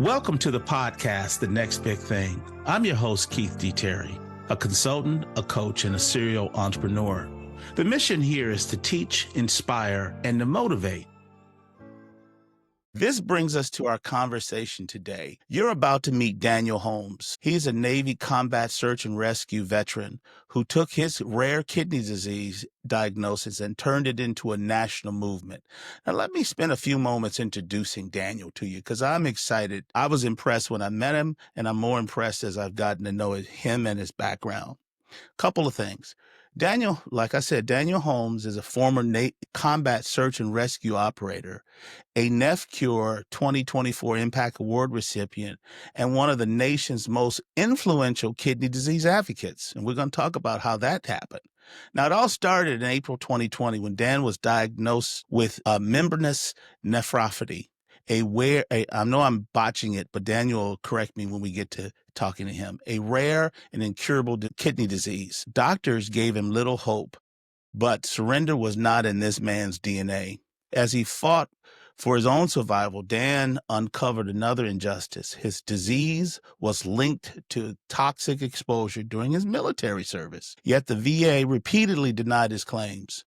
Welcome to the podcast, The Next Big Thing. I'm your host, Keith D. Terry, a consultant, a coach, and a serial entrepreneur. The mission here is to teach, inspire, and to motivate. This brings us to our conversation today. You're about to meet Daniel Holmes. He's a Navy combat search and rescue veteran who took his rare kidney disease diagnosis and turned it into a national movement. Now, let me spend a few moments introducing Daniel to you because I'm excited. I was impressed when I met him, and I'm more impressed as I've gotten to know him and his background. Couple of things. Daniel, like I said, Daniel Holmes is a former combat search and rescue operator, a NephCure 2024 Impact Award recipient, and one of the nation's most influential kidney disease advocates. And we're going to talk about how that happened. Now, it all started in April 2020 when Dan was diagnosed with membranous nephropathy. I know I'm botching it, but Daniel will correct me when we get to talking to him. A rare and incurable kidney disease. Doctors gave him little hope, but surrender was not in this man's DNA. As he fought for his own survival, Dan uncovered another injustice. His disease was linked to toxic exposure during his military service, yet the VA repeatedly denied his claims.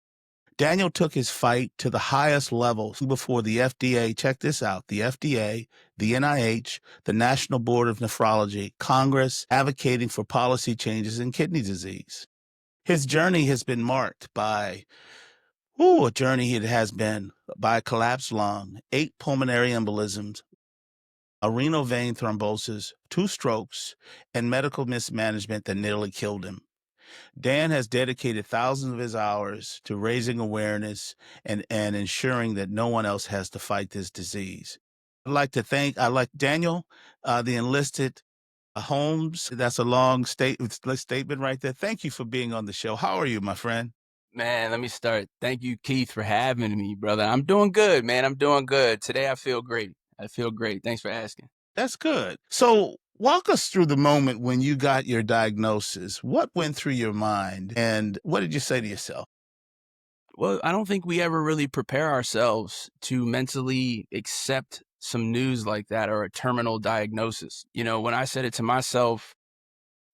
Daniel took his fight to the highest levels before the FDA, check this out, the FDA, the NIH, the National Board of Nephrology, Congress, advocating for policy changes in kidney disease. His journey has been marked by, a journey it has been by a collapsed lung, 8 pulmonary embolisms, a renal vein thrombosis, 2 strokes, and medical mismanagement that nearly killed him. Dan has dedicated thousands of his hours to raising awareness and ensuring that no one else has to fight this disease. I like Daniel, the Enlisted Holmes. That's a long statement right there. Thank you for being on the show. How are you, my friend? Man, let me start. Thank you, Keith, for having me, brother. I'm doing good, man. I'm doing good. Today I feel great. Thanks for asking. That's good. So walk us through the moment when you got your diagnosis. What went through your mind and what did you say to yourself? Well, I don't think we ever really prepare ourselves to mentally accept some news like that or a terminal diagnosis. You know, when I said it to myself,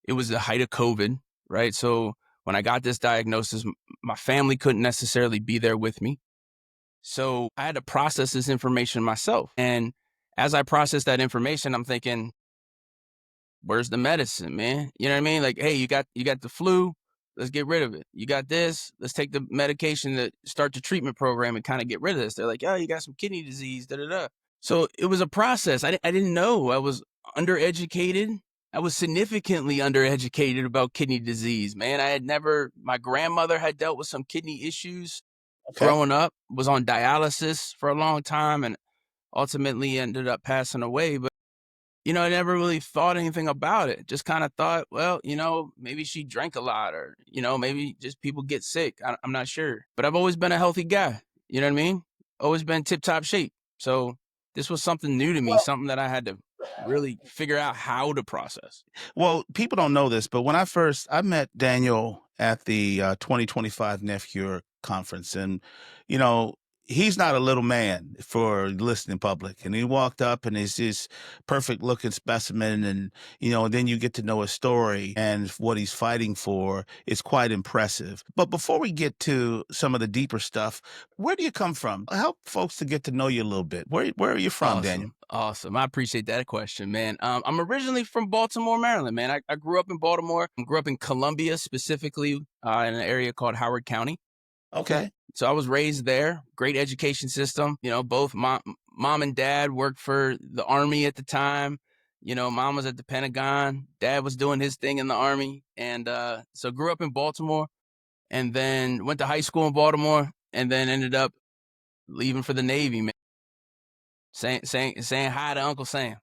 it was the height of COVID, right? So when I got this diagnosis, my family couldn't necessarily be there with me. So I had to process this information myself. And as I processed that information, I'm thinking, where's the medicine, man? You know what I mean? Like, hey, you got the flu, let's get rid of it. You got this, let's take the medication to start the treatment program and kind of get rid of this. They're like, oh, you got some kidney disease, da-da-da. So it was a process. I didn't know. I was undereducated. I was significantly undereducated about kidney disease, man. My grandmother had dealt with some kidney issues growing up, was on dialysis for a long time and ultimately ended up passing away. But I never really thought anything about it. Just kind of thought, well, maybe she drank a lot or, maybe just people get sick. I'm not sure. But I've always been a healthy guy. You know what I mean? Always been tip-top shape. So this was something new to me, something that I had to really figure out how to process. Well, people don't know this, but when I met Daniel at the 2025 NephCure conference, and, he's not a little man for listening public. And he walked up and he's this perfect looking specimen. And, then you get to know his story and what he's fighting for. It's quite impressive. But before we get to some of the deeper stuff, where do you come from? Help folks to get to know you a little bit. Where are you from, Daniel? Awesome. I appreciate that question, man. I'm originally from Baltimore, Maryland, man. I grew up in Baltimore. I grew up in Columbia, specifically in an area called Howard County. Okay. So I was raised there, great education system. Both mom and dad worked for the Army at the time. Mom was at the Pentagon. Dad was doing his thing in the Army. And so grew up in Baltimore and then went to high school in Baltimore and then ended up leaving for the Navy, man. Saying hi to Uncle Sam.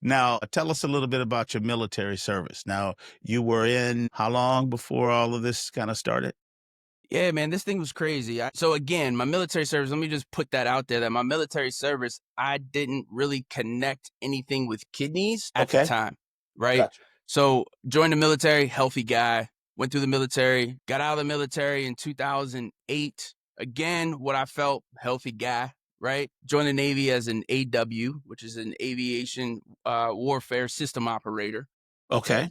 Now, tell us a little bit about your military service. Now, you were in how long before all of this kind of started? Yeah, man, this thing was crazy. So again, my military service, let me just put that out there that my military service, I didn't really connect anything with kidneys at the time, right? Gotcha. So joined the military, healthy guy, went through the military, got out of the military in 2008. Again, what I felt, healthy guy, right? Joined the Navy as an AW, which is an aviation warfare system operator. Okay.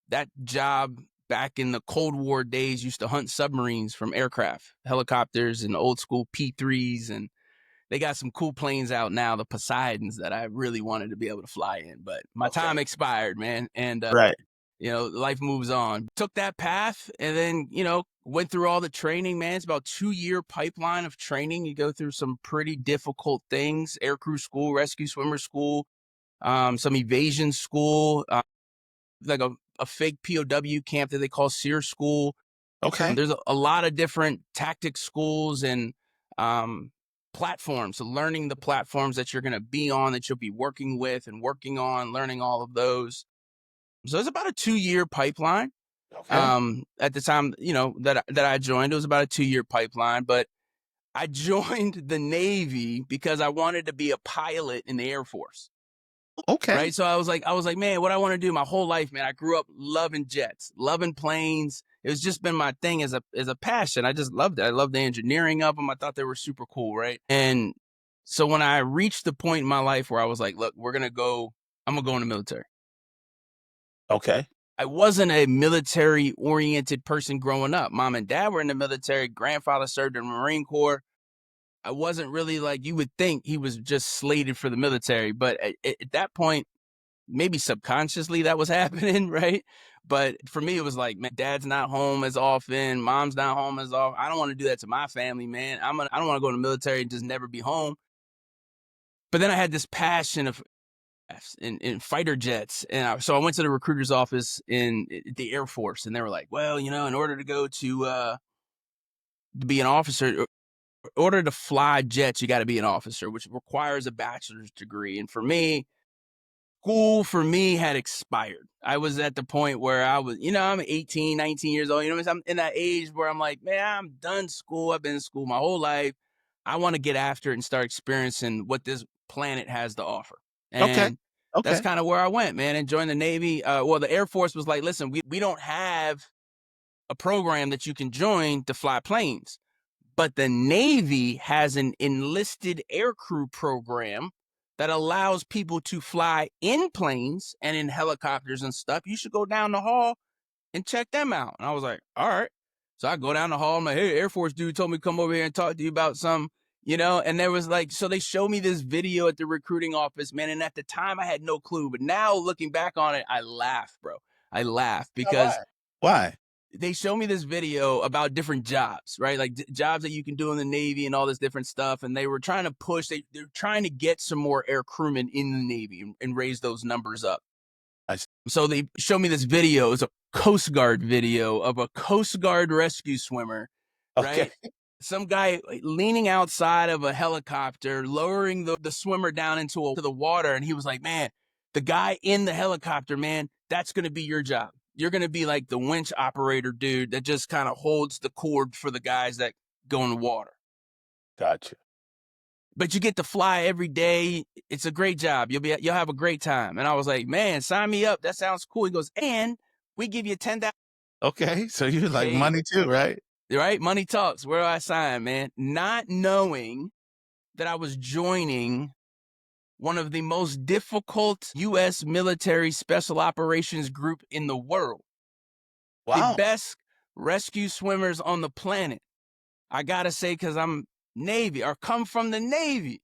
That job back in the Cold War days used to hunt submarines from aircraft, helicopters, and old school P-3s. And they got some cool planes out now, the Poseidons, that I really wanted to be able to fly in. But my time Okay. expired, man. And, Right. life moves on. Took that path and then, went through all the training, man. It's about 2-year pipeline of training. You go through some pretty difficult things: aircrew school, rescue swimmer school, some evasion school, like a fake POW camp that they call SEER school. Okay. There's a lot of different tactics schools and platforms. So learning the platforms that you're going to be on, that you'll be working with and working on, learning all of those. So it's about a 2-year pipeline. Okay. At the time, that I joined, it was about a 2-year pipeline. But I joined the Navy because I wanted to be a pilot in the Air Force. Okay. Right. So I was like, man, what I want to do my whole life, man. I grew up loving jets, loving planes. It's just been my thing as a passion. I just loved it. I loved the engineering of them. I thought they were super cool. Right. And so when I reached the point in my life where I was like, look, I'm going to go in the military. Okay. I wasn't a military oriented person growing up. Mom and dad were in the military. Grandfather served in the Marine Corps. I wasn't really, like you would think, he was just slated for the military. But at that point, maybe subconsciously that was happening, right? But for me, it was like, man, dad's not home as often, mom's not home as often. I don't want to do that to my family, man. I don't want to go to the military and just never be home. But then I had this passion of in fighter jets, and so I went to the recruiter's office in the Air Force, and they were like, well, in order to go to be an officer, in order to fly jets, you got to be an officer, which requires a bachelor's degree. And for me, school for me had expired. I was at the point where I was, I'm 18, 19 years old. I'm in that age where I'm like, man, I'm done school. I've been in school my whole life. I want to get after it and start experiencing what this planet has to offer. Okay. And that's Okay. kind of where I went, man, and joined the Navy. Well, the Air Force was like, listen, we don't have a program that you can join to fly planes. But the Navy has an enlisted aircrew program that allows people to fly in planes and in helicopters and stuff. You should go down the hall and check them out. And I was like, all right. So I go down the hall. I'm like, hey, Air Force dude told me to come over here and talk to you about some, and there was like, so they showed me this video at the recruiting office, man. And at the time I had no clue. But now looking back on it, I laugh, bro. I laugh Now, why? because Why? they show me this video about different jobs, right? Like jobs that you can do in the Navy and all this different stuff. And they were trying to push, they're trying to get some more air crewmen in the Navy and raise those numbers up. I see. So they show me this video. It's a Coast Guard video of a Coast Guard rescue swimmer, Okay. right? Some guy leaning outside of a helicopter, lowering the swimmer down into the water. And he was like, man, the guy in the helicopter, man, that's going to be your job. You're going to be like the winch operator dude that just kind of holds the cord for the guys that go in the water. Gotcha. But you get to fly every day. It's a great job. You'll have a great time. And I was like, man, sign me up. That sounds cool. He goes, and we give you 10,000. Okay. So you like Hey, money too, right? right? Money talks. Where do I sign, man? Not knowing that I was joining one of the most difficult U.S. military special operations group in the world. The Wow. best rescue swimmers on the planet. I got to say, because I'm Navy or come from the Navy.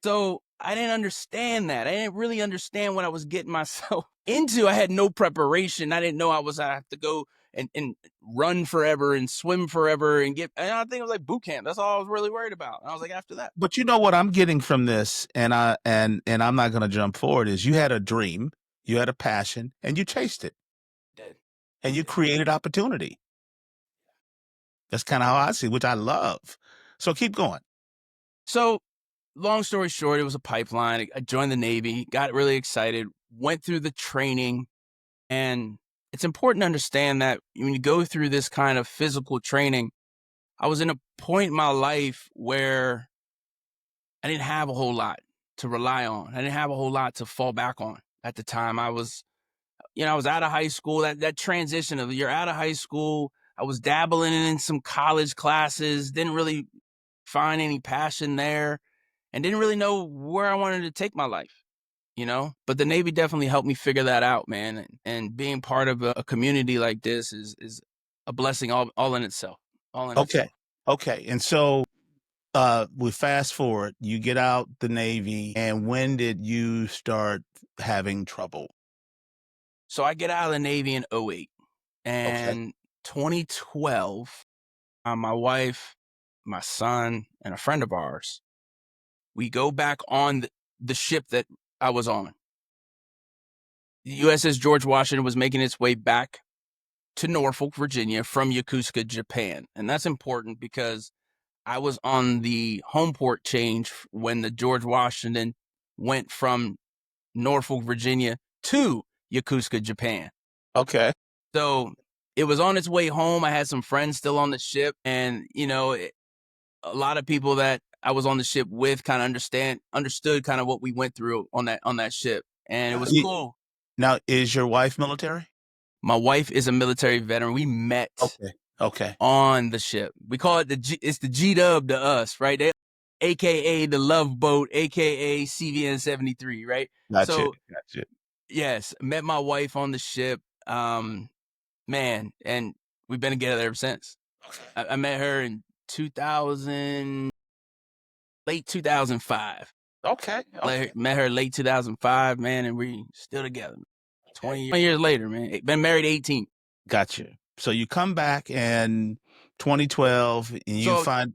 So I didn't understand that. I didn't really understand what I was getting myself into. I had no preparation. I didn't know I have to go and run forever and swim forever and I think it was like boot camp. That's all I was really worried about. And I was like, after that. But you know what I'm getting from this, and I'm not going to jump forward, is you had a dream, you had a passion, and you chased it, Dead. and you created opportunity. That's kind of how I see it, which I love. So keep going. So long story short, it was a pipeline. I joined the Navy, got really excited, went through the training. And it's important to understand that when you go through this kind of physical training, I was in a point in my life where I didn't have a whole lot to rely on. I didn't have a whole lot to fall back on at the time. I was out of high school, that transition of you're out of high school. I was dabbling in some college classes, didn't really find any passion there, and didn't really know where I wanted to take my life, you know? But the Navy definitely helped me figure that out, man. And being part of a community like this is a blessing all in itself. All in Okay. itself. Okay. And so we fast forward, you get out the Navy, and when did you start having trouble? So I get out of the Navy in '08, Okay. and 2012, my wife, my son, and a friend of ours, we go back on the ship that I was on. The USS George Washington was making its way back to Norfolk, Virginia from Yokosuka, Japan. And that's important because I was on the home port change when the George Washington went from Norfolk, Virginia to Yokosuka, Japan. Okay. So it was on its way home. I had some friends still on the ship, and a lot of people that I was on the ship with kind of understood kind of what we went through on that ship, and it was Ye cool. Now, is your wife military? My wife is a military veteran. We met Okay. Okay. on the ship. We call it it's the G-dub to us, right? AKA the Love Boat, AKA CVN 73, right? Gotcha. So Gotcha. yes, met my wife on the ship. Man, and we've been together ever since. Okay. I met her in 2000, late 2005. Okay. Okay. Met her late 2005, man, and we still together. Okay. 20 years later, man. Been married 18. Gotcha. So you come back in 2012 and you So find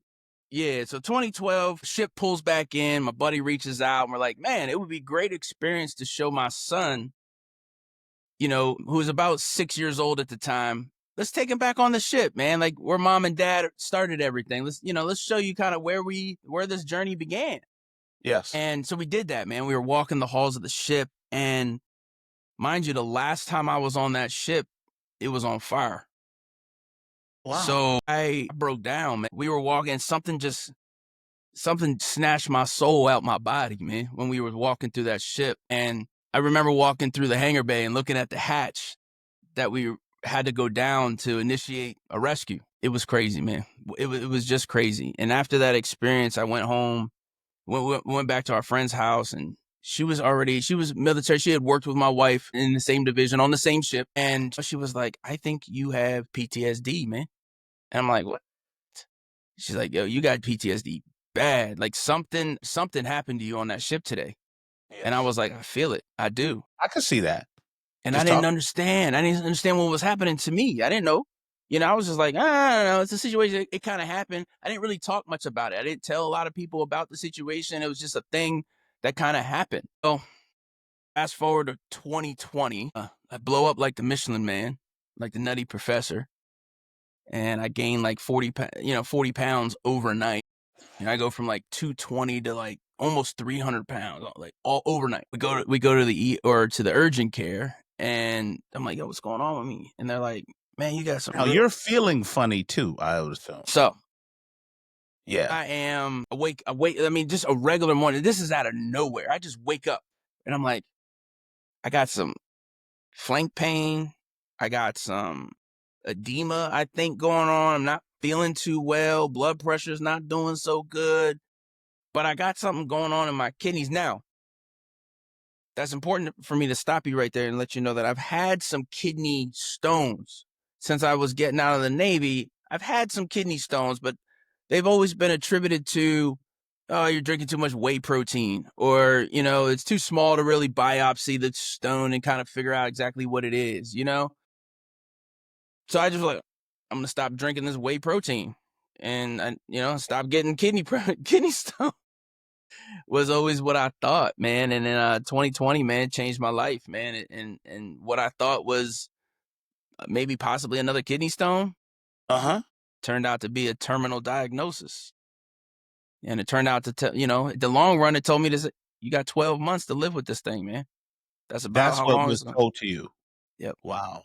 yeah, so 2012, ship pulls back in. My buddy reaches out, and we're like, man, it would be a great experience to show my son, who was about 6 years old at the time. Let's take him back on the ship, man. Like where mom and dad started everything. Let's show you kind of where this journey began. yes. And so we did that, man. We were walking the halls of the ship, and mind you, the last time I was on that ship, it was on fire. Wow. So I broke down, man. We were walking, something snatched my soul out my body, man, when we were walking through that ship. And I remember walking through the hangar bay and looking at the hatch that we had to go down to initiate a rescue. It was crazy, man. It was just crazy. And after that experience, I went home, went back to our friend's house, and she was military. She had worked with my wife in the same division on the same ship. And she was like, I think you have PTSD, man. And I'm like, what? She's like, yo, you got PTSD bad. Like something happened to you on that ship today. And I Yes. was like, I feel it. I do. I could see that. And I Just didn't talk. understand. I didn't understand what was happening to me. I didn't know. I was just like, I don't know. It's a situation. It kind of happened. I didn't really talk much about it. I didn't tell a lot of people about the situation. It was just a thing that kind of happened. So fast forward to 2020, I blow up like the Michelin Man, like the Nutty Professor. And I gained like 40 pounds overnight. And I go from like 220 to like almost 300 pounds, like all overnight. We go to to the urgent care, and I'm like, yo, what's going on with me? And they're like, man, you got some Now you're feeling funny too, I would assume. So Yeah. I am awake. I mean, just a regular morning. This is out of nowhere. I just wake up and I'm like, I got some flank pain. I got some edema, I think, going on. I'm not feeling too well. Blood pressure's not doing so good. But I got something going on in my kidneys now. That's important for me to stop you right there and let you know that I've had some kidney stones since I was getting out of the Navy. I've had some kidney stones, but they've always been attributed to, oh, you're drinking too much whey protein, or, it's too small to really biopsy the stone and kind of figure out exactly what it is. So I just like, I'm going to stop drinking this whey protein and, stop getting kidney stone. Was always what I thought, man. And then 2020, man, changed my life, man. And what I thought was maybe possibly another kidney stone Uh-huh. turned out to be a terminal diagnosis. And it turned out to the long run, it told me this: you got 12 months to live with this thing, man. That's about That's how what long was it's going. told to you. Yep. Wow.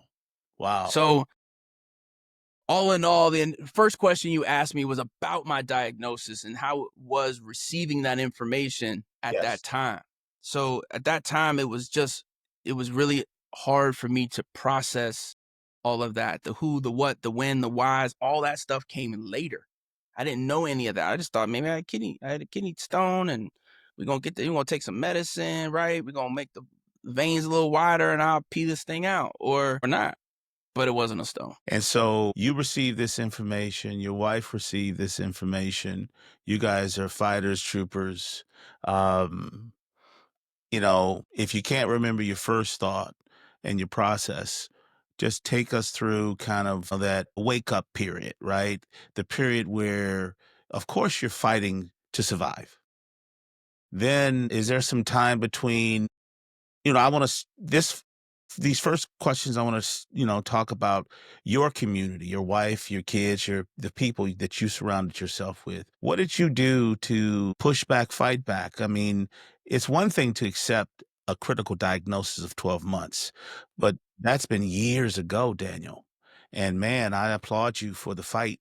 Wow. So all in all, the first question you asked me was about my diagnosis and how it was receiving that information at that Yes. time. So at that time, it was really hard for me to process all of that. The who, the what, the when, the whys, all that stuff came later. I didn't know any of that. I just thought maybe I had a kidney stone, and we're gonna take some medicine, right? We're gonna make the veins a little wider, and I'll pee this thing out, or not. But it wasn't a stone. And so you received this information, your wife received this information. You guys are fighters, troopers. Um, if you can't remember your first thought and your process, just take us through kind of that wake up period, right? The period where, of course, you're fighting to survive. Then is there some time between, I want to, these first questions, I want to, talk about your community, your wife, your kids, the people that you surrounded yourself with. What did you do to push back, fight back? I mean, it's one thing to accept a critical diagnosis of 12 months, but that's been years ago, Daniel. And man, I applaud you for the fight,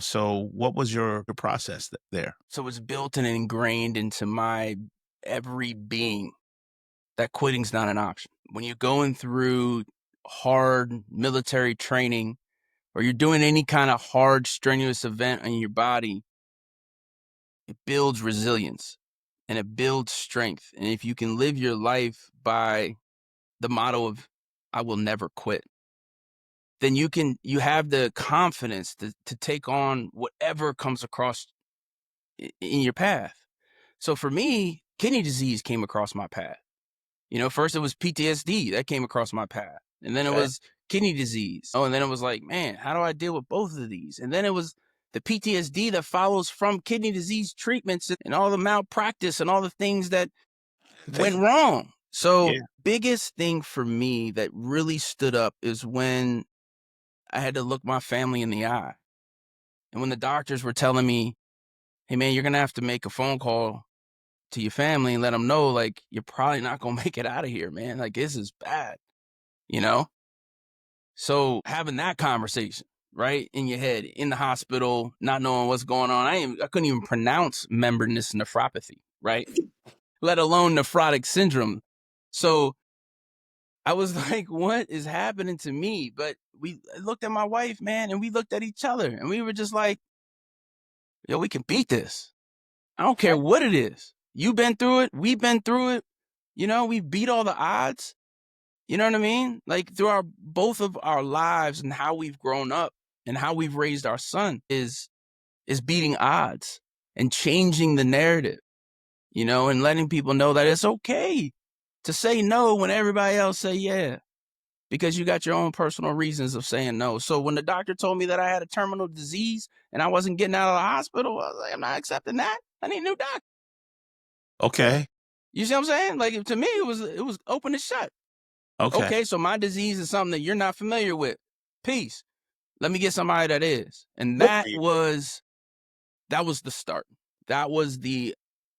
So what was your process there? So it's built and ingrained into my every being that quitting's not an option. When you're going through hard military training, or you're doing any kind of hard, strenuous event in your body, it builds resilience and it builds strength. And if you can live your life by the motto of I will never quit, then you have the confidence to take on whatever comes across in your path. So for me, kidney disease came across my path. First it was PTSD that came across my path, and then it Okay. was kidney disease. Oh, and then it was like, man, how do I deal with both of these? And then it was the PTSD that follows from kidney disease treatments and all the malpractice and all the things that went wrong. So Yeah. biggest thing for me that really stood up is when I had to look my family in the eye. And when the doctors were telling me, hey man, you're going to have to make a phone call to your family and let them know, like, you're probably not going to make it out of here, man. Like, this is bad, you know? So having that conversation, right, in your head, in the hospital, not knowing what's going on. I couldn't even pronounce membranous nephropathy, right? Let alone nephrotic syndrome. So I was like, what is happening to me? But we looked at my wife, man, and we looked at each other and we were just like, yo, we can beat this. I don't care what it is. You've been through it. We've been through it. We beat all the odds. You know what I mean? Like through both of our lives and how we've grown up and how we've raised our son is beating odds and changing the narrative, and letting people know that it's okay to say no when everybody else say yeah, because you got your own personal reasons of saying no. So when the doctor told me that I had a terminal disease and I wasn't getting out of the hospital, I was like, I'm not accepting that. I need a new doctor. Okay. You see what I'm saying? Like to me, it was open and shut. Okay. Okay, so my disease is something that you're not familiar with. Peace. Let me get somebody that is. And Good for you. that was the start. That was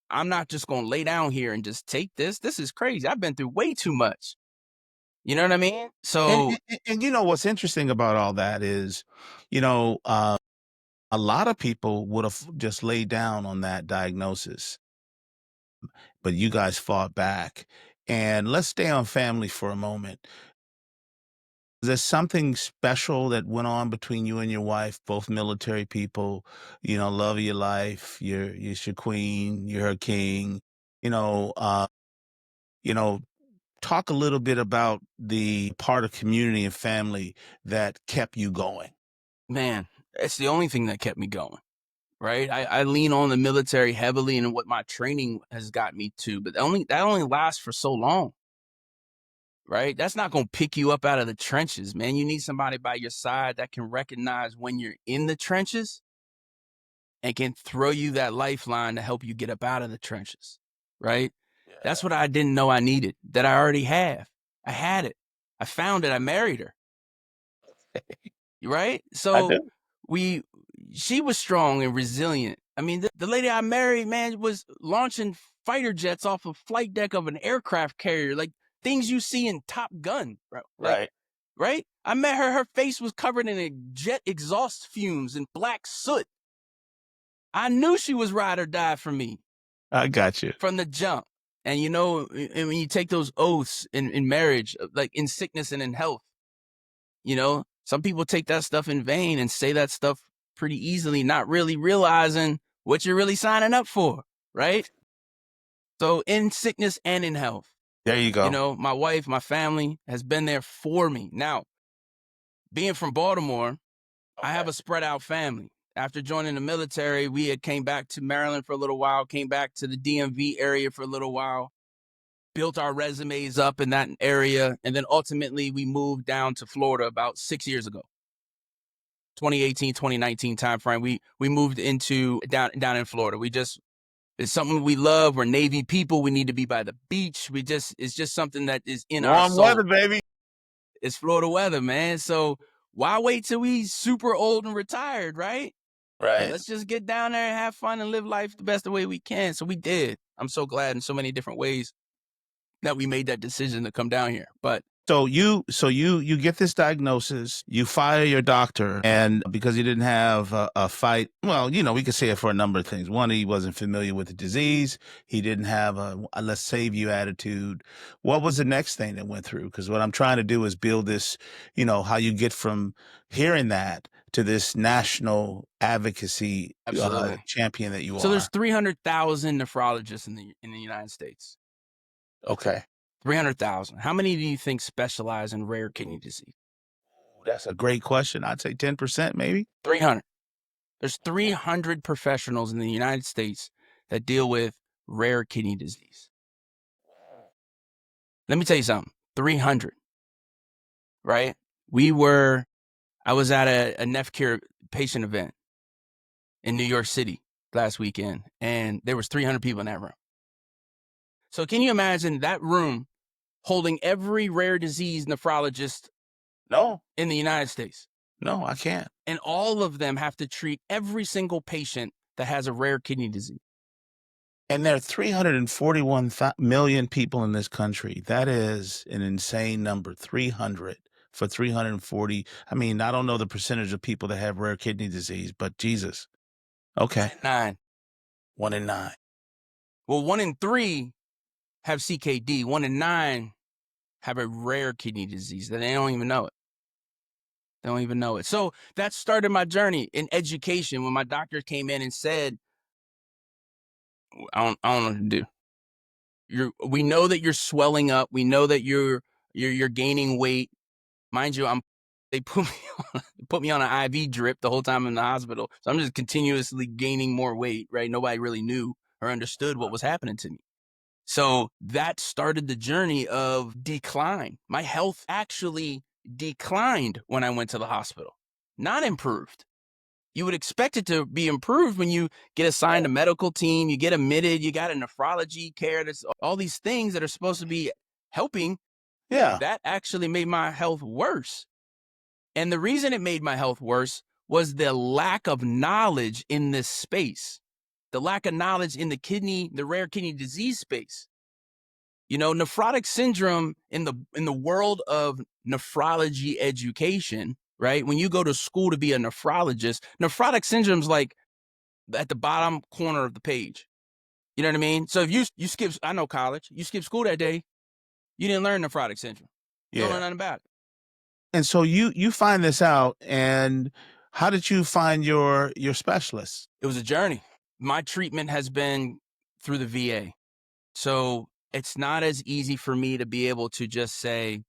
I'm not just going to lay down here and just take this. This is crazy. I've been through way too much. You know what I mean? And, So what's interesting about all that is, a lot of people would have just laid down on that diagnosis, but you guys fought back. And let's stay on family for a moment. Is there something special that went on between you and your wife, both military people, love of your life, you're your queen, you're her king, you know, uh, you know, talk a little bit about the part of community and family that kept you going. man, it's the only thing that kept me going. Right. I lean on the military heavily and what my training has got me to, but that only lasts for so long. Right? That's not going to pick you up out of the trenches, man. You need somebody by your side that can recognize when you're in the trenches and can throw you that lifeline to help you get up out of the trenches. Right? That's what I didn't know I needed, that I already have. I had it. I found it. I married her. Right? I So do. she was strong and resilient. I mean, the lady I married, man, was launching fighter jets off a flight deck of an aircraft carrier, like things you see in Top Gun, bro. Like, Right. right? I met her. Her face was covered in jet exhaust fumes and black soot. I knew she was ride or die for me I got you. from the jump. And and when you take those oaths in marriage, like in sickness and in health, some people take that stuff in vain and say that stuff pretty easily, not really realizing what you're really signing up for, right? So in sickness and in health, There you go. you know, my wife, my family has been there for me. Now, being from Baltimore, I have a spread out family. After joining the military, we had came back to Maryland for a little while, came back to the DMV area for a little while, built our resumes up in that area, and then ultimately we moved down to Florida about 6 years ago. 2018, 2019 timeframe. We moved into down in Florida. It's something we love. We're Navy people. We need to be by the beach. It's just something that is in our Warm soul. weather, baby. It's Florida weather, man. So why wait till we super old and retired, right? Right. Let's just get down there and have fun and live life the best way we can. So we did. I'm so glad in so many different ways that we made that decision to come down here. But So you get this diagnosis, you fire your doctor, and because he didn't have a fight, well, you know, we could say it for a number of things. One, he wasn't familiar with the disease. He didn't have a let's save you attitude. What was the next thing that went through? Because what I'm trying to do is build this, you know, how you get from hearing that to this national advocacy absolutely. champion that you So are. there's 300,000 nephrologists in the United States. Okay. 300,000. How many do you think specialize in rare kidney disease? That's a great question. I'd say 10% maybe. 300. There's 300 professionals in the United States that deal with rare kidney disease. Let me tell you something. 300. Right? I was at a NephCure patient event in New York City last weekend, and there was 300 people in that room. So can you imagine that room holding every rare disease nephrologist No, in the United States? no, I can't. And all of them have to treat every single patient that has a rare kidney disease. And there are 341 million people in this country. That is an insane number. 300 for 340. I mean, I don't know the percentage of people that have rare kidney disease, but Jesus. Okay. 9. 1 in 9. Well, 1 in 3 have CKD. 1 in 9 have a rare kidney disease that they don't even know it. They don't even know it. So that started my journey in education when my doctor came in and said, I don't know what to do. We know that you're swelling up. We know that you're gaining weight. Mind you, they put me on an IV drip the whole time in the hospital. So I'm just continuously gaining more weight, right? Nobody really knew or understood what was happening to me. So that started the journey of decline. My health actually declined when I went to the hospital, not improved. You would expect it to be improved when you get assigned a medical team, you get admitted, you got a nephrology care. There's all these things that are supposed to be helping. Yeah. That actually made my health worse. And the reason it made my health worse was the lack of knowledge in this space, the lack of knowledge in the rare kidney disease space. You know, nephrotic syndrome in the world of nephrology education, right? When you go to school to be a nephrologist, nephrotic syndrome's like at the bottom corner of the page. You know what I mean? So if you skip, I know college, you skip school that day, you didn't learn nephrotic syndrome. You don't learn nothing about it. And so you find this out, and how did you find your specialist? It was a journey. My treatment has been through the VA. So it's not as easy for me to be able to just say,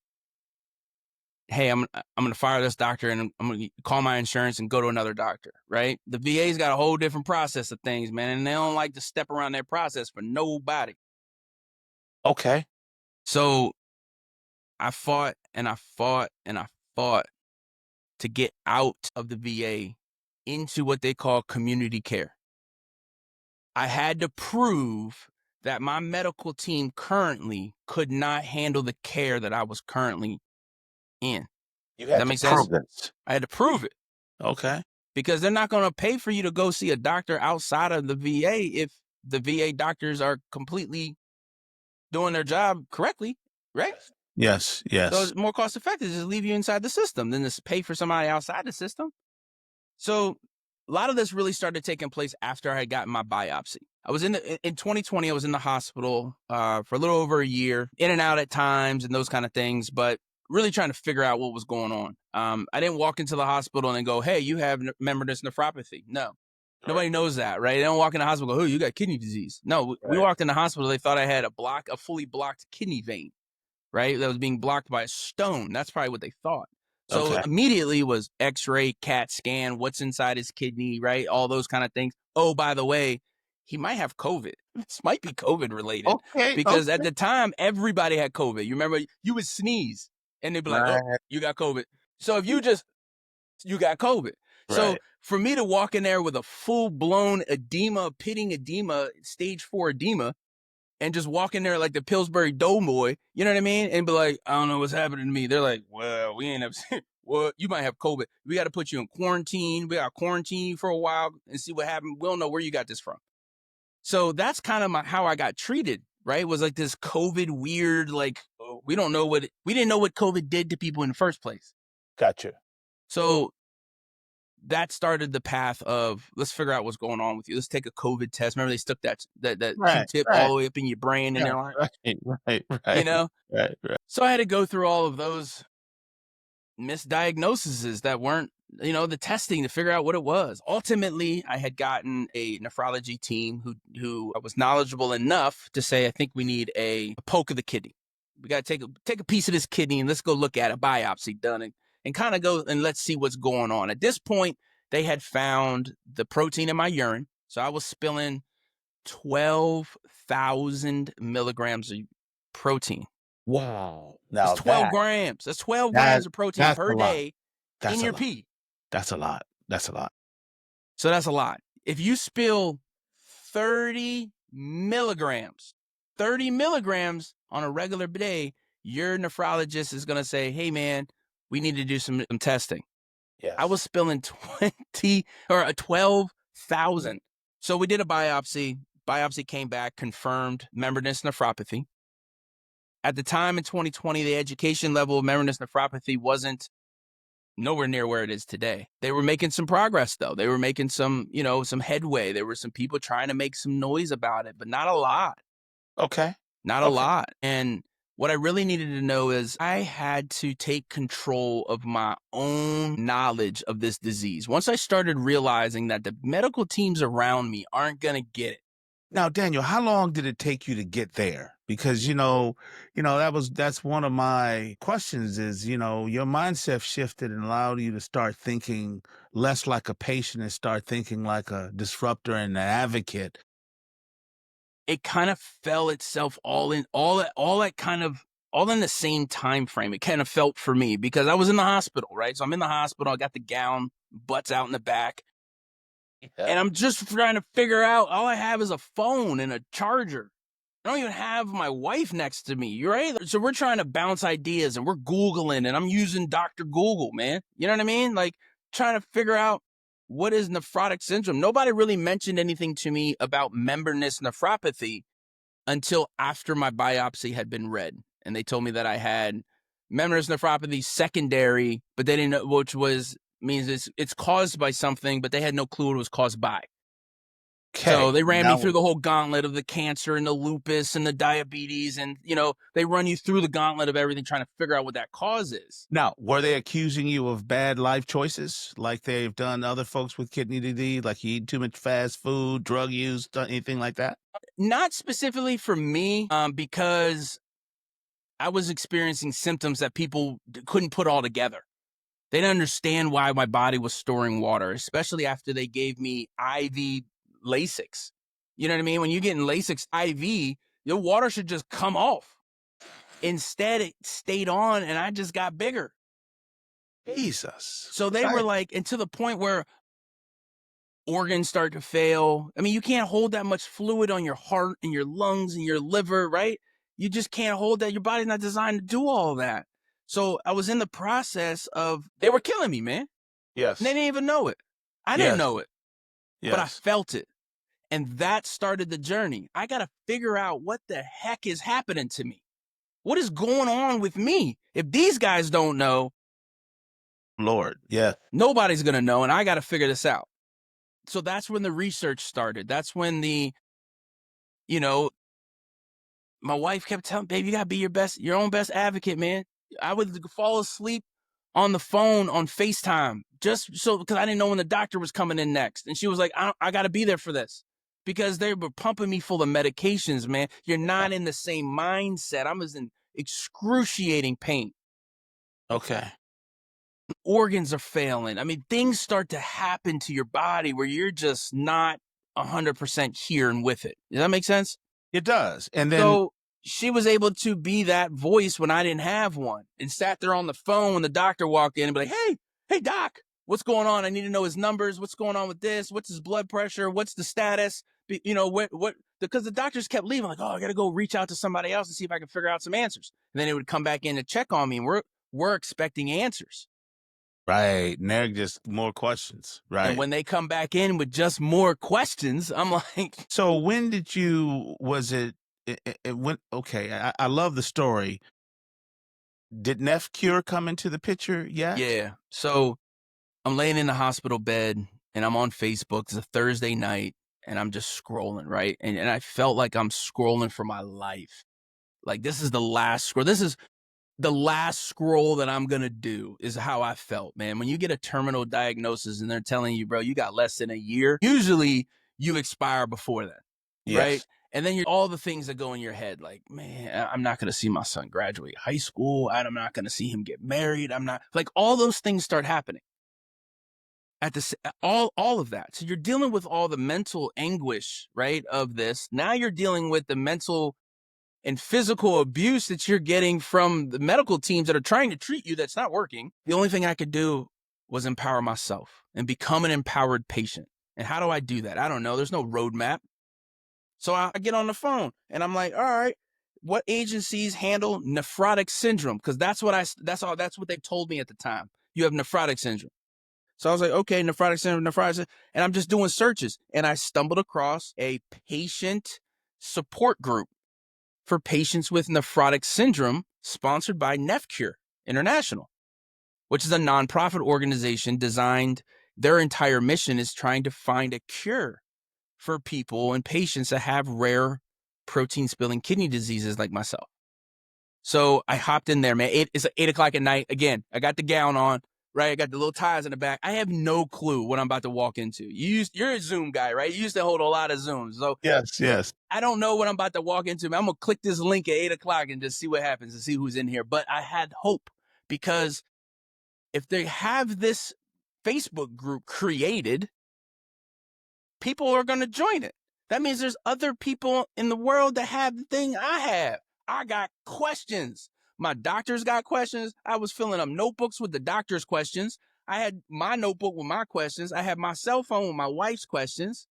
hey, I'm going to fire this doctor and I'm going to call my insurance and go to another doctor, right? The VA's got a whole different process of things, man, and they don't like to step around their process for nobody. Okay. So I fought and I fought and I fought to get out of the VA into what they call community care. I had to prove that my medical team currently could not handle the care that I was currently in. You Does had that to make sense? prove this. I had to prove it. Okay. Because they're not going to pay for you to go see a doctor outside of the VA if the VA doctors are completely doing their job correctly, right? Yes, yes. So it's more cost effective to just leave you inside the system than to pay for somebody outside the system. So a lot of this really started taking place after I had gotten my biopsy. I was in 2020, I was in the hospital for a little over a year, in and out at times and those kind of things. But really trying to figure out what was going on. I didn't walk into the hospital and then go, "Hey, you have membranous nephropathy." No, Right. nobody knows that, right? They don't walk in the hospital and go, "Oh, you got kidney disease." No, we Right. walked in the hospital. They thought I had a fully blocked kidney vein, right? That was being blocked by a stone. That's probably what they thought. So Okay. immediately was X-ray, CAT scan, what's inside his kidney, right? All those kind of things. Oh, by the way, he might have COVID. This might be COVID related Okay. because at Okay. the time everybody had COVID. You remember you would sneeze and they'd be like, "Oh, Right. you got COVID." So if you got COVID. So Right. for me to walk in there with a full blown edema, pitting edema, stage 4 edema, and just walk in there like the Pillsbury Doughboy, you know what I mean? And be like, "I don't know what's happening to me." They're like, "Well, we ain't have well, you might have COVID. We got to put you in quarantine. We got quarantine you for a while and see what happened. We don't know where you got this from." So that's kind of how I got treated, right? It was like this COVID weird, like, oh, we didn't know what COVID did to people in the first place. Gotcha. So that started the path of, let's figure out what's going on with you. Let's take a COVID test. Remember they stuck that Right. Q-tip all Right. the way up in your brain and Yeah. they're like, Right. Right. you Right. know? Right. Right. So I had to go through all of those misdiagnoses that weren't, the testing to figure out what it was. Ultimately, I had gotten a nephrology team who was knowledgeable enough to say, I think we need a poke of the kidney. We got to take a piece of this kidney and let's go look at a biopsy done and kind of go and let's see what's going on. At this point, they had found the protein in my urine. So I was spilling 12,000 milligrams of protein. Wow. That's Now 12 grams. That's 12 that grams of protein that's a per lot. day in That's a your lot. pee. That's a lot. That's a lot. So that's a lot. If you spill 30 milligrams, 30 milligrams on a regular day, your nephrologist is going to say, "Hey, man, we need to do some testing." I Yes. was spilling 20 or 12,000. So we did a biopsy. Biopsy came back, confirmed membranous nephropathy. At the time in 2020, the education level of membranous nephropathy wasn't nowhere near where it is today. They were making some progress though. They were making some headway. There were some people trying to make some noise about it, but not a lot. Okay. Not a Okay. lot. And what I really needed to know is I had to take control of my own knowledge of this disease. Once I started realizing that the medical teams around me aren't going to get it. Now, Daniel, how long did it take you to get there? Because, that's one of my questions is, your mindset shifted and allowed you to start thinking less like a patient and start thinking like a disruptor and an advocate. It kind of fell itself all in the same time frame. It kind of felt for me because I was in the hospital, right? So I'm in the hospital. I got the gown, butts out in the back, Yeah. and I'm just trying to figure out. All I have is a phone and a charger. I don't even have my wife next to me, right? So we're trying to bounce ideas and we're Googling and I'm using Dr. Google, man. You know what I mean? Like trying to figure out what is nephrotic syndrome. Nobody really mentioned anything to me about membranous nephropathy until after my biopsy had been read. And they told me that I had membranous nephropathy secondary, but they didn't know, means it's caused by something, but they had no clue what it was caused by. So Okay. they ran me Now, through the whole gauntlet of the cancer and the lupus and the diabetes. And, they run you through the gauntlet of everything trying to figure out what that cause is. were they accusing you of bad life choices like they've done other folks with kidney disease, like you eat too much fast food, drug use, anything like that? Not specifically for me, because I was experiencing symptoms that people couldn't put all together. They didn't understand why my body was storing water, especially after they gave me IV Lasix. You know what I mean? When you get in Lasix IV, your water should just come off. Instead, it stayed on and I just got bigger. Jesus. So they were like, and to the point where organs start to fail. I mean, you can't hold that much fluid on your heart and your lungs and your liver, right? You just can't hold that. Your body's not designed to do all that. So I was in the process of, they were killing me, man. And they Yes. didn't even know it. I didn't Yes. know it, but I Yes. felt it. And that started the journey. I got to figure out what the heck is happening to me. What is going on with me? If these guys don't know, Lord. Yeah. nobody's going to know. And I got to figure this out. So that's when the research started. That's when you know, my wife kept telling, "Babe, you gotta be your own best advocate, man. I would fall asleep on the phone on FaceTime just so because I didn't know when the doctor was coming in next. And she was like, I got to be there for this because they were pumping me full of medications, man. You're not in the same mindset. I was in excruciating pain. Okay. Organs are failing. I mean, things start to happen to your body where you're just not 100% here and with it. Does that make sense? It does. And then, So she was able to be that voice when I didn't have one and sat there on the phone when the doctor walked in and be like, hey, doc, what's going on? I need to know his numbers. What's going on with this? What's his blood pressure? What's the status? You know, because the doctors kept leaving like, oh, I got to go reach out to somebody else and see if I can figure out some answers. And then it would come back in to check on me and we're expecting answers. right. And they're just more questions. And Right. when they come back in with just more questions, I'm like, So when did you, was it went, okay. I love the story. Did Neph Cure come into the picture yet? yeah. So I'm laying in the hospital bed and I'm on Facebook. It's a Thursday night and I'm just scrolling, right? And I felt like I'm scrolling for my life. Like this is the last scroll. This is the last scroll that I'm going to do is how I felt, man. When you get a terminal diagnosis and they're telling you, bro, you got less than a year, usually you expire before that, right? Yes. And then all the things that go in your head, like, man, I'm not going to see my son graduate high school. I'm not going to see him get married. I'm not like all those things start happening at all of that. So you're dealing with all the mental anguish, right, of this. Now you're dealing with the mental and physical abuse that you're getting from the medical teams that are trying to treat you that's not working. The only thing I could do was empower myself and become an empowered patient. And how do I do that? I don't know. There's no roadmap. So I get on the phone and I'm like, all right, what agencies handle nephrotic syndrome? Because that's what they told me at the time. You have nephrotic syndrome. So I was like, okay, nephrotic syndrome, and I'm just doing searches. And I stumbled across a patient support group for patients with nephrotic syndrome sponsored by NephCure International, which is a nonprofit organization designed, their entire mission is trying to find a cure for people and patients that have rare protein spilling kidney diseases like myself. So I hopped in there, man. It's 8:00 at night. Again, I got the gown on, right? I got the little ties in the back. I have no clue what I'm about to walk into. You're a Zoom guy, right? You used to hold a lot of Zooms. So Yes. Yes. I don't know what I'm about to walk into. I'm going to click this link at 8:00 and just see what happens and see who's in here. But I had hope because if they have this Facebook group created, people are going to join it. That means there's other people in the world that have the thing I have. I got questions. My doctor's got questions. I was filling up notebooks with the doctor's questions. I had my notebook with my questions. I had my cell phone with my wife's questions.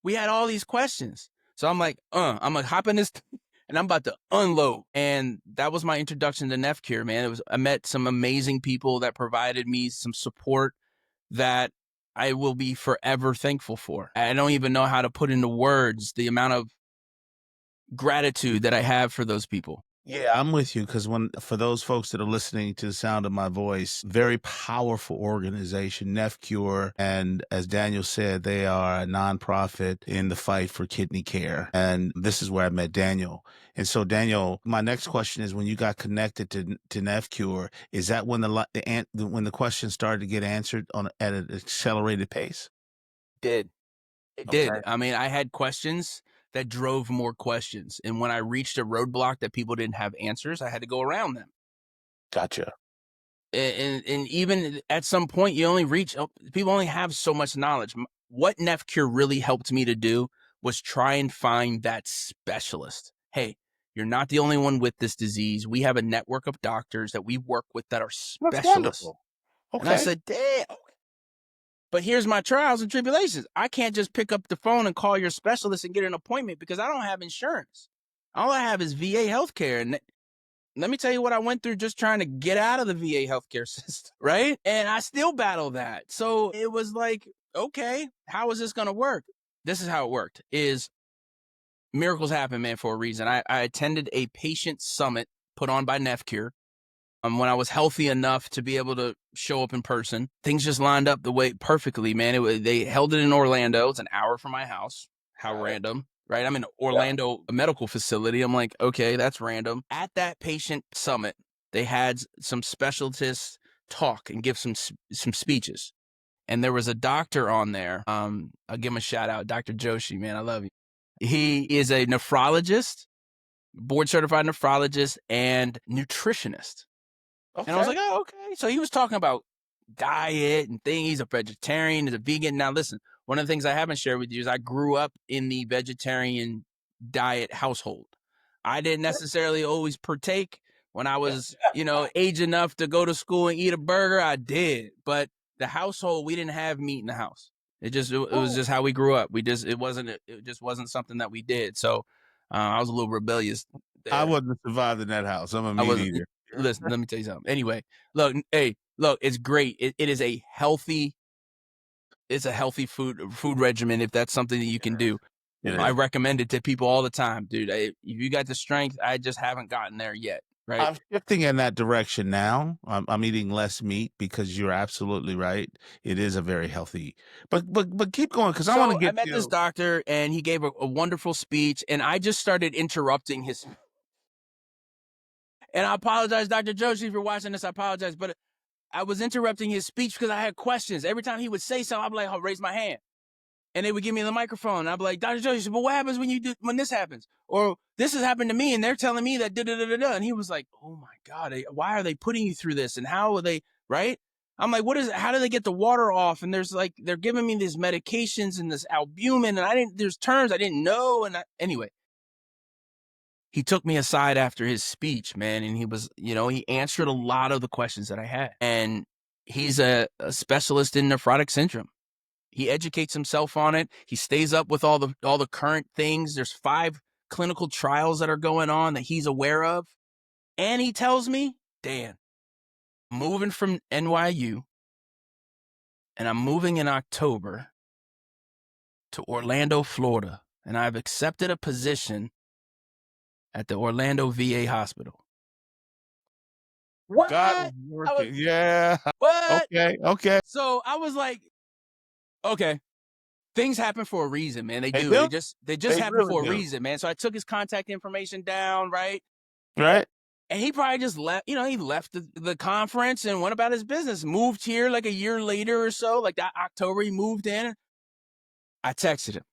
We had all these questions. So I'm like, I'm going to hop in this and I'm about to unload. And that was my introduction to NephCure, man. I met some amazing people that provided me some support that I will be forever thankful for. I don't even know how to put into words the amount of gratitude that I have for those people. Yeah, I'm with you because for those folks that are listening to the sound of my voice, very powerful organization, NephCure. And as Daniel said, they are a nonprofit in the fight for kidney care. And this is where I met Daniel. And so, Daniel, my next question is when you got connected to NephCure, is that when when the questions started to get answered at an accelerated pace? It did. Okay. I mean, I had questions that drove more questions. And when I reached a roadblock that people didn't have answers, I had to go around them. Gotcha. And even at some point, people only have so much knowledge. What NephCure really helped me to do was try and find that specialist. Hey, you're not the only one with this disease. We have a network of doctors that we work with that are That's specialists. wonderful. And I Okay. said, damn. But here's my trials and tribulations. I can't just pick up the phone and call your specialist and get an appointment because I don't have insurance. All I have is VA healthcare. And let me tell you what I went through just trying to get out of the VA healthcare system, right? And I still battle that. So it was like, okay, how is this going to work? This is how it worked, is miracles happen, man, for a reason. I attended a patient summit put on by NephCure. When I was healthy enough to be able to show up in person, things just lined up the way perfectly, man. They held it in Orlando. It's an hour from my house. How random, right? I'm in Orlando medical facility. I'm like, okay, that's random. At that patient summit, they had some specialists talk and give some speeches. And there was a doctor on there. I'll give him a shout out, Dr. Joshi, man, I love you. He is a nephrologist, board certified nephrologist, and nutritionist. And I was Okay. like, oh, okay. So he was talking about diet and things. He's a vegetarian, he's a vegan. Now, listen, one of the things I haven't shared with you is I grew up in the vegetarian diet household. I didn't necessarily always partake when I was, age enough to go to school and eat a burger. I did, but the household, we didn't have meat in the house. It was just how we grew up. It just wasn't something that we did. So I was a little rebellious I there. wouldn't have survived in that house. I'm a I meat wasn't. eater. Listen, let me tell you something. Anyway, look, it's great. It is a healthy. It's a healthy food regimen if that's something that you can do. It I is. recommend it to people all the time, dude. If you got the strength, I just haven't gotten there yet. Right? I'm shifting in that direction now. I'm eating less meat because you're absolutely right. It is a very healthy, but keep going because I want to So I get met this to. doctor, and he gave a wonderful speech, and I just started interrupting his. And I apologize, Dr. Joshi, if you're watching this. I apologize, but I was interrupting his speech because I had questions. Every time he would say something, I'd be like, I'll raise my hand. And they would give me the microphone. I'd be like, Dr. Joshi, but what happens when this happens? Or this has happened to me, and they're telling me that da-da-da-da-da. And he was like, oh my God, why are they putting you through this? And how are they, right? I'm like, how do they get the water off? And they're giving me these medications and this albumin, and there's terms I didn't know. Anyway, he took me aside after his speech, man. And he answered a lot of the questions that I had. And he's a specialist in nephrotic syndrome. He educates himself on it. He stays up with all the current things. There's 5 clinical trials that are going on that he's aware of. And he tells me, Dan, I'm moving from NYU, and I'm moving in October to Orlando, Florida. And I've accepted a position at the Orlando VA hospital. What? God was working. Yeah. What? Okay. So I was like, okay. Things happen for a reason, man. They They do. do. They just They happen really for a do. reason, man. So I took his contact information down, right? Right. And he probably just left, he left the conference and went about his business, moved here like a year later or so, like that October he moved in. I texted him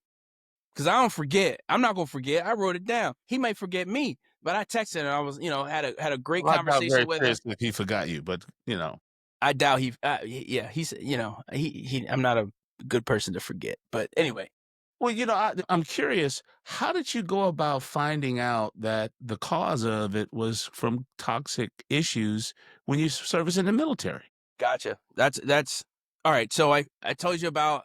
because I don't forget. I'm not going to forget. I wrote it down. He might forget me, but I texted him. I was, had a great Well, I doubt conversation very with him. seriously if he forgot you, but I doubt he's, I'm not a good person to forget. But anyway. Well, I'm curious. How did you go about finding out that the cause of it was from toxic issues when you service in the military? Gotcha. That's all right. So I told you about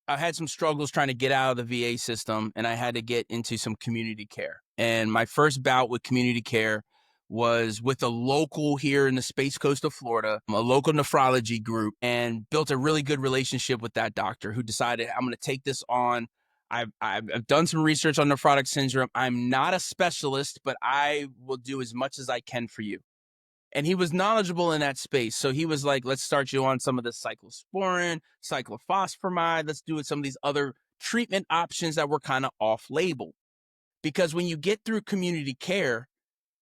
I had some struggles trying to get out of the VA system, and I had to get into some community care. And my first bout with community care was with a local here in the Space Coast of Florida, a local nephrology group, and built a really good relationship with that doctor who decided I'm going to take this on. I've done some research on nephrotic syndrome. I'm not a specialist, but I will do as much as I can for you. And he was knowledgeable in that space. So he was like, let's start you on some of the cyclosporin, cyclophosphamide. Let's do some of these other treatment options that were kind of off label. Because when you get through community care,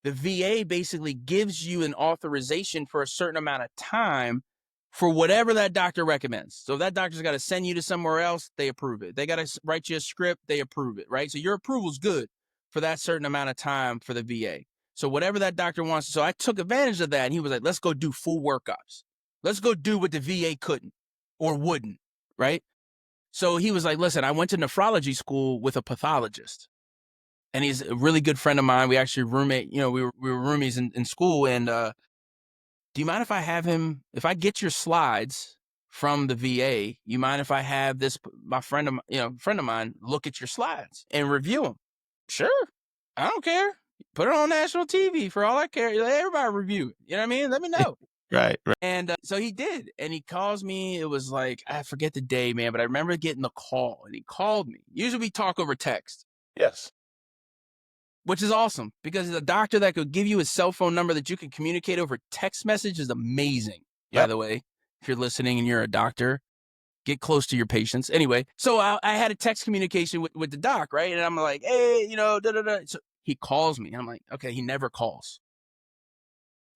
the VA basically gives you an authorization for a certain amount of time for whatever that doctor recommends. So if that doctor's got to send you to somewhere else, they approve it. They got to write you a script, they approve it, right? So your approval is good for that certain amount of time for the VA. So whatever that doctor wants. So I took advantage of that, and he was like, let's go do full workups. Let's go do what the VA couldn't or wouldn't, right? So he was like, listen, I went to nephrology school with a pathologist, and he's a really good friend of mine. We actually roommate, we were roomies in school. And do you mind if I have him, if I get your slides from the VA, you mind if I have my friend of mine look at your slides and review them? Sure. I don't care. Put it on national TV for all I care. Let everybody review it. You know what I mean? Let me know. Right. And so he did. And he calls me. It was like, I forget the day, man, but I remember getting the call, and he called me. Usually we talk over text. Yes. Which is awesome, because a doctor that could give you his cell phone number that you can communicate over text message is amazing. Yep. By the way, if you're listening and you're a doctor, get close to your patients. Anyway, so I had a text communication with the doc, right? And I'm like, hey, da-da-da. So he calls me, and I'm like, okay, he never calls.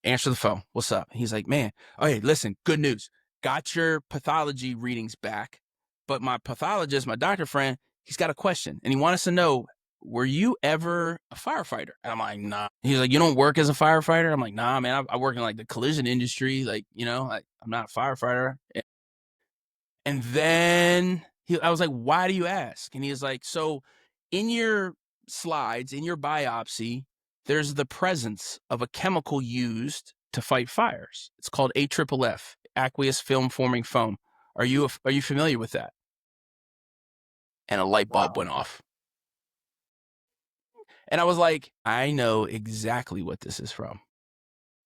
Answer the phone. What's up? He's like, man, okay, listen, good news. Got your pathology readings back, but my pathologist, my doctor friend, he's got a question, and he wants to know, were you ever a firefighter? And I'm like, nah. He's like, you don't work as a firefighter? I'm like, nah, man, I work in like the collision industry. Like, like, I'm not a firefighter. And then I was like, why do you ask? And he was like, so in your slides, in your biopsy, there's the presence of a chemical used to fight fires. It's called AFFF, aqueous film forming foam. Are you familiar with that? And a light bulb went off. And I was like, I know exactly what this is from.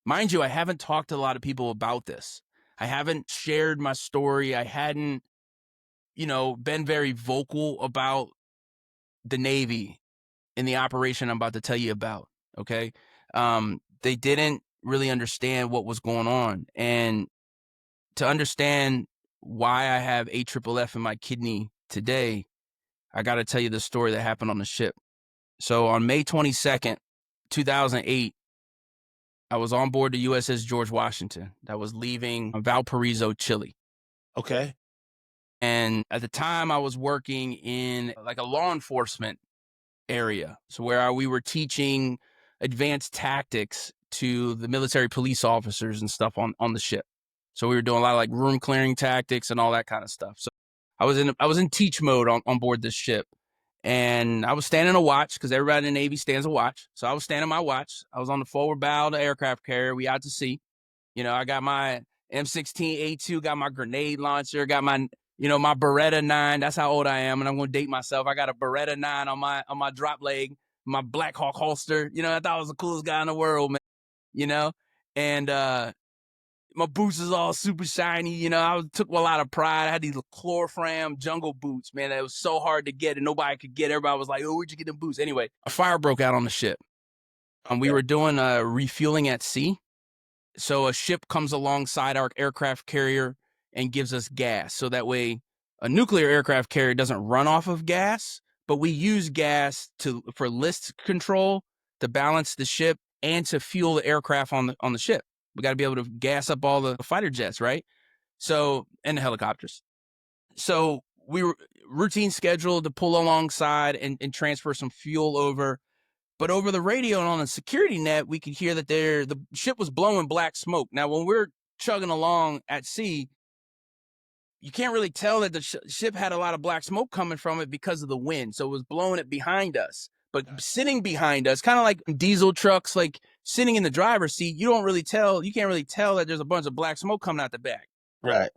Mind you, I haven't talked to a lot of people about this. I haven't shared my story. I hadn't, been very vocal about the Navy in the operation I'm about to tell you about. Okay. They didn't really understand what was going on. And to understand why I have AFFF in my kidney today, I got to tell you the story that happened on the ship. So on May 22nd, 2008, I was on board the USS George Washington that was leaving Valparaiso, Chile. Okay. And at the time I was working in like a law enforcement area. So where we were teaching advanced tactics to the military police officers and stuff on the ship. So we were doing a lot of like room clearing tactics and all that kind of stuff. So I was in teach mode on board this ship. And I was standing a watch because everybody in the Navy stands a watch. So I was standing my watch. I was on the forward bow of the aircraft carrier. We out to sea. I got my M16A2, got my grenade launcher, got my my Beretta 9. That's how old I am, and I'm gonna date myself. I got a Beretta 9 on my drop leg, my Black Hawk holster. I thought I was the coolest guy in the world, man. And my boots is all super shiny. I took a lot of pride. I had these chloroform jungle boots, man. That was so hard to get, and nobody could get. Everybody was like, "Oh, where'd you get them boots?" Anyway, a fire broke out on the ship. We were doing refueling at sea. So a ship comes alongside our aircraft carrier and gives us gas. So that way a nuclear aircraft carrier doesn't run off of gas, but we use gas for list control, to balance the ship, and to fuel the aircraft on the ship. We got to be able to gas up all the fighter jets, right? So, and the helicopters. So we were routine scheduled to pull alongside and transfer some fuel over. But over the radio and on the security net, we could hear that the ship was blowing black smoke. Now, when we're chugging along at sea, you can't really tell that the ship had a lot of black smoke coming from it because of the wind. So it was blowing it behind us. But sitting behind us, kind of like diesel trucks, like sitting in the driver's seat, you can't really tell that there's a bunch of black smoke coming out the back. Right.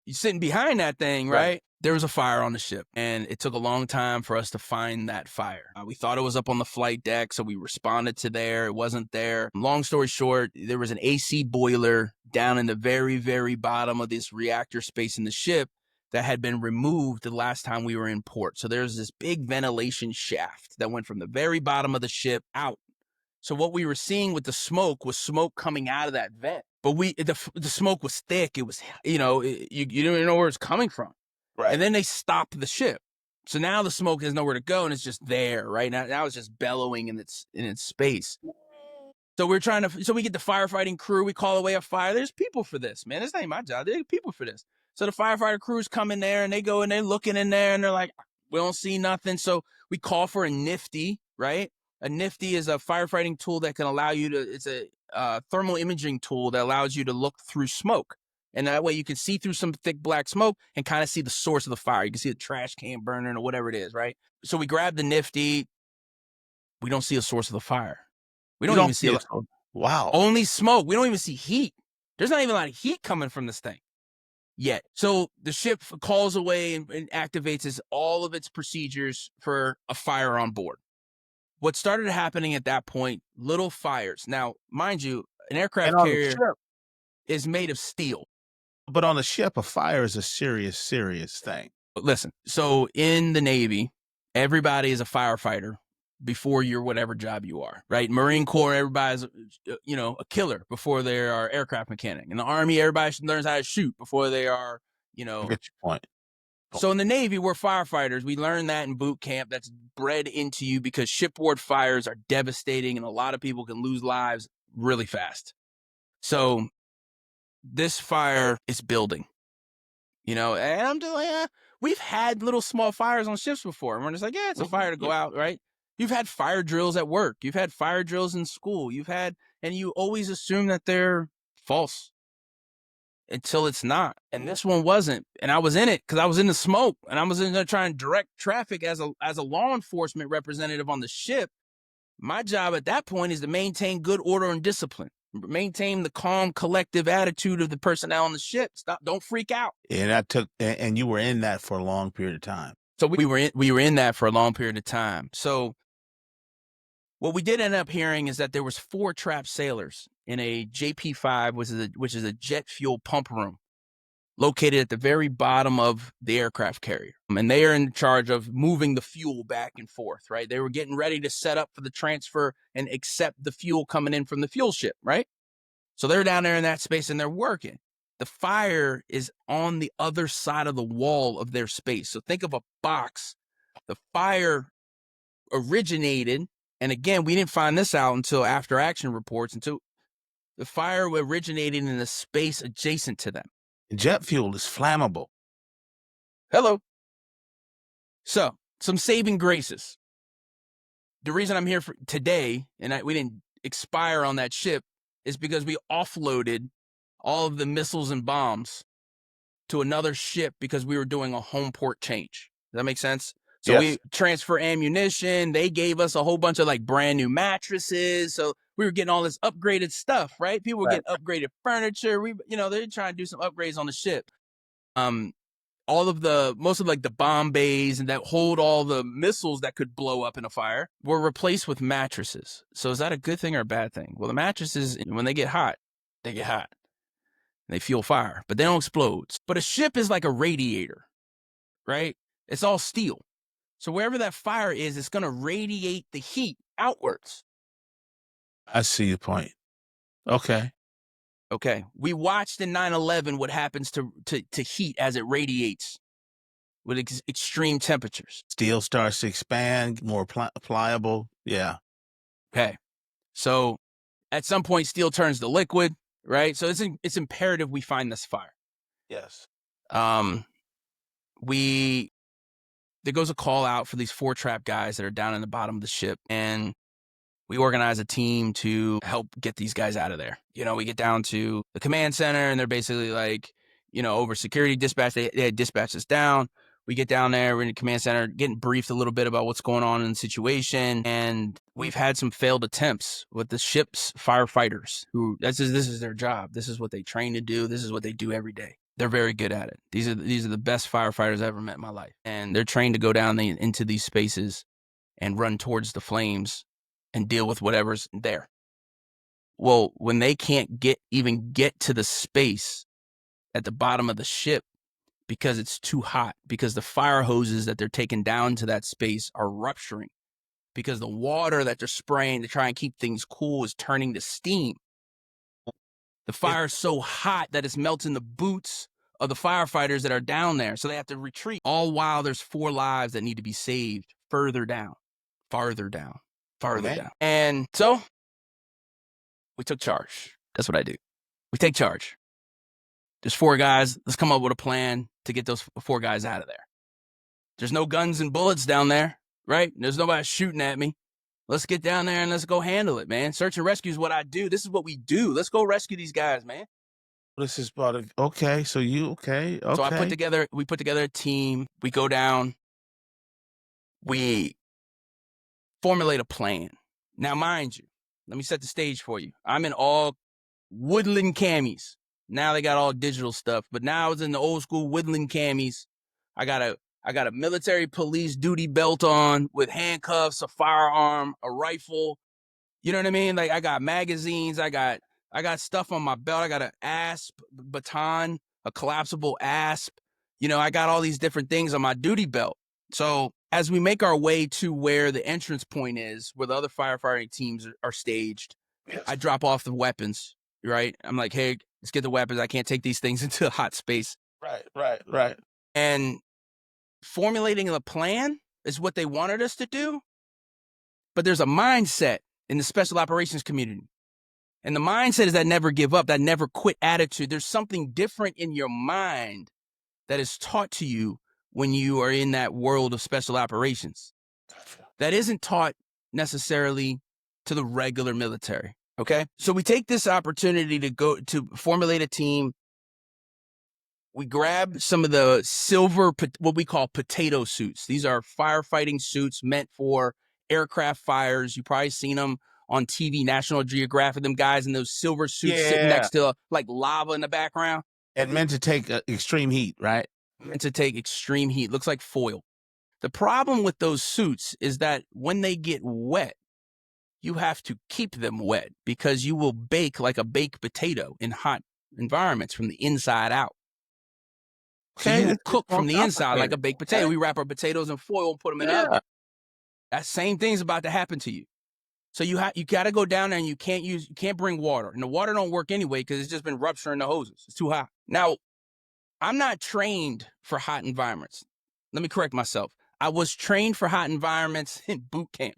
You're sitting behind that thing, right? There was a fire on the ship, and it took a long time for us to find that fire. We thought it was up on the flight deck, so we responded to there. It wasn't there. Long story short, there was an AC boiler down in the very, very bottom of this reactor space in the ship that had been removed the last time we were in port. So there's this big ventilation shaft that went from the very bottom of the ship out. So what we were seeing with the smoke was smoke coming out of that vent. But the smoke was thick. It was, you didn't know where it's coming from. Right. And then they stopped the ship. So now the smoke has nowhere to go, and it's just there, right? Now it's just bellowing in its space. So we get the firefighting crew. We call away a fire. There's people for this, man. This ain't my job. There's people for this. So the firefighter crews come in there, and they go in there looking in there, and they're like, we don't see nothing. So we call for a NIFTY, right? A NIFTY is a firefighting tool that can allow you to, it's a thermal imaging tool that allows you to look through smoke. And that way you can see through some thick black smoke and kind of see the source of the fire. You can see the trash can burning or whatever it is, right? So we grab the NIFTY. We don't see a source of the fire. We don't even see wow. Only smoke. We don't even see heat. There's not even a lot of heat coming from this thing yet. So the ship calls away and activates all of its procedures for a fire on board. What started happening at that point, little fires. Now, mind you, an aircraft carrier is made of steel. But on the ship, a fire is a serious, serious thing. Listen, so in the Navy, everybody is a firefighter before you're whatever job you are, right? Marine Corps, everybody's, a killer before they are aircraft mechanic. In the Army, everybody learns how to shoot before they are, I get your point. So in the Navy, we're firefighters. We learn that in boot camp. That's bred into you because shipboard fires are devastating, and a lot of people can lose lives really fast. So this fire is building, and I'm just like, we've had little small fires on ships before. And we're just like, yeah, it's a fire to go out, right? You've had fire drills at work. You've had fire drills in school. And you always assume that they're false until it's not. And this one wasn't. And I was in it because I was in the smoke, and I was in there trying to direct traffic as a law enforcement representative on the ship. My job at that point is to maintain good order and discipline, maintain the calm, collective attitude of the personnel on the ship. Don't freak out. And you were in that for a long period of time. So we were in that for a long period of time. So what we did end up hearing is that there was 4 trapped sailors in a JP5, which is a jet fuel pump room located at the very bottom of the aircraft carrier. And they are in charge of moving the fuel back and forth, right? They were getting ready to set up for the transfer and accept the fuel coming in from the fuel ship, right? So they're down there in that space and they're working. The fire is on the other side of the wall of their space. So think of a box. The fire originated, and again, we didn't find this out until after action reports, until the fire originated in the space adjacent to them. Jet fuel is flammable. Hello. So, some saving graces. The reason I'm here for today, and we didn't expire on that ship, is because we offloaded all of the missiles and bombs to another ship because we were doing a home port change. Does that make sense? So Yes. We transfer ammunition. They gave us a whole bunch of brand new mattresses. So we were getting all this upgraded stuff, right? People were getting upgraded furniture. They're trying to do some upgrades on the ship. Most of the bomb bays and that hold all the missiles that could blow up in a fire were replaced with mattresses. So is that a good thing or a bad thing? Well, the mattresses, when they get hot, they get hot. They fuel fire, but they don't explode. But a ship is like a radiator, right? It's all steel. So wherever that fire is, it's going to radiate the heat outwards. I see your point. Okay. We watched in 9/11 what happens to heat as it radiates with extreme temperatures. Steel starts to expand, more pliable. Yeah. Okay. So at some point, steel turns to liquid, right? So it's imperative we find this fire. Yes. There goes a call out for these 4 trap guys that are down in the bottom of the ship, and we organize a team to help get these guys out of there. We get down to the command center, and they're basically over security dispatch. They had dispatched us down. We get down there, we're in the command center, getting briefed a little bit about what's going on in the situation. And we've had some failed attempts with the ship's firefighters who this is their job. This is what they train to do. This is what they do every day. They're very good at it. These are the best firefighters I've ever met in my life. And they're trained to go down into these spaces and run towards the flames and deal with whatever's there. Well, when they can't even get to the space at the bottom of the ship because it's too hot, because the fire hoses that they're taking down to that space are rupturing, because the water that they're spraying to try and keep things cool is turning to steam. The fire is so hot that it's melting the boots of the firefighters that are down there. So they have to retreat, all while there's 4 lives that need to be saved farther down. And so we took charge. That's what I do. We take charge. There's 4 guys. Let's come up with a plan to get those 4 guys out of there. There's no guns and bullets down there, right? There's nobody shooting at me. Let's get down there and let's go handle it, man. Search and rescue is what I do. This is what we do. Let's go rescue these guys, man. This is part of, okay. So okay. So we put together a team. We go down. We formulate a plan. Now, mind you, let me set the stage for you. I'm in all woodland camis. Now they got all digital stuff, but now I was in the old school woodland camis. I got a military police duty belt on with handcuffs, a firearm, a rifle. You know what I mean? I got magazines. I got stuff on my belt. I got an ASP baton, a collapsible ASP. I got all these different things on my duty belt. So as we make our way to where the entrance point is, where the other firefighting teams are staged, yes, I drop off the weapons, right? I'm like, hey, let's get the weapons. I can't take these things into a hot space. Right. And formulating a plan is what they wanted us to do. But there's a mindset in the special operations community. And the mindset is that never give up, that never quit attitude. There's something different in your mind that is taught to you when you are in that world of special operations that isn't taught necessarily to the regular military. Okay. So we take this opportunity to go to formulate a team. We grab some of the silver, what we call potato suits. These are firefighting suits meant for aircraft fires. You've probably seen them on TV, National Geographic, them guys in those silver suits sitting next to like lava in the background. And meant to take extreme heat, right? Meant to take extreme heat. Looks like foil. The problem with those suits is that when they get wet, you have to keep them wet because you will bake like a baked potato in hot environments from the inside out. So you will cook from the inside like a baked potato. We wrap our potatoes in foil and put them in the oven. That same thing's about to happen to you. So you got to go down there and you can't bring water. And the water don't work anyway because it's just been rupturing the hoses. It's too hot. Now, I'm not trained for hot environments. Let me correct myself. I was trained for hot environments in boot camp,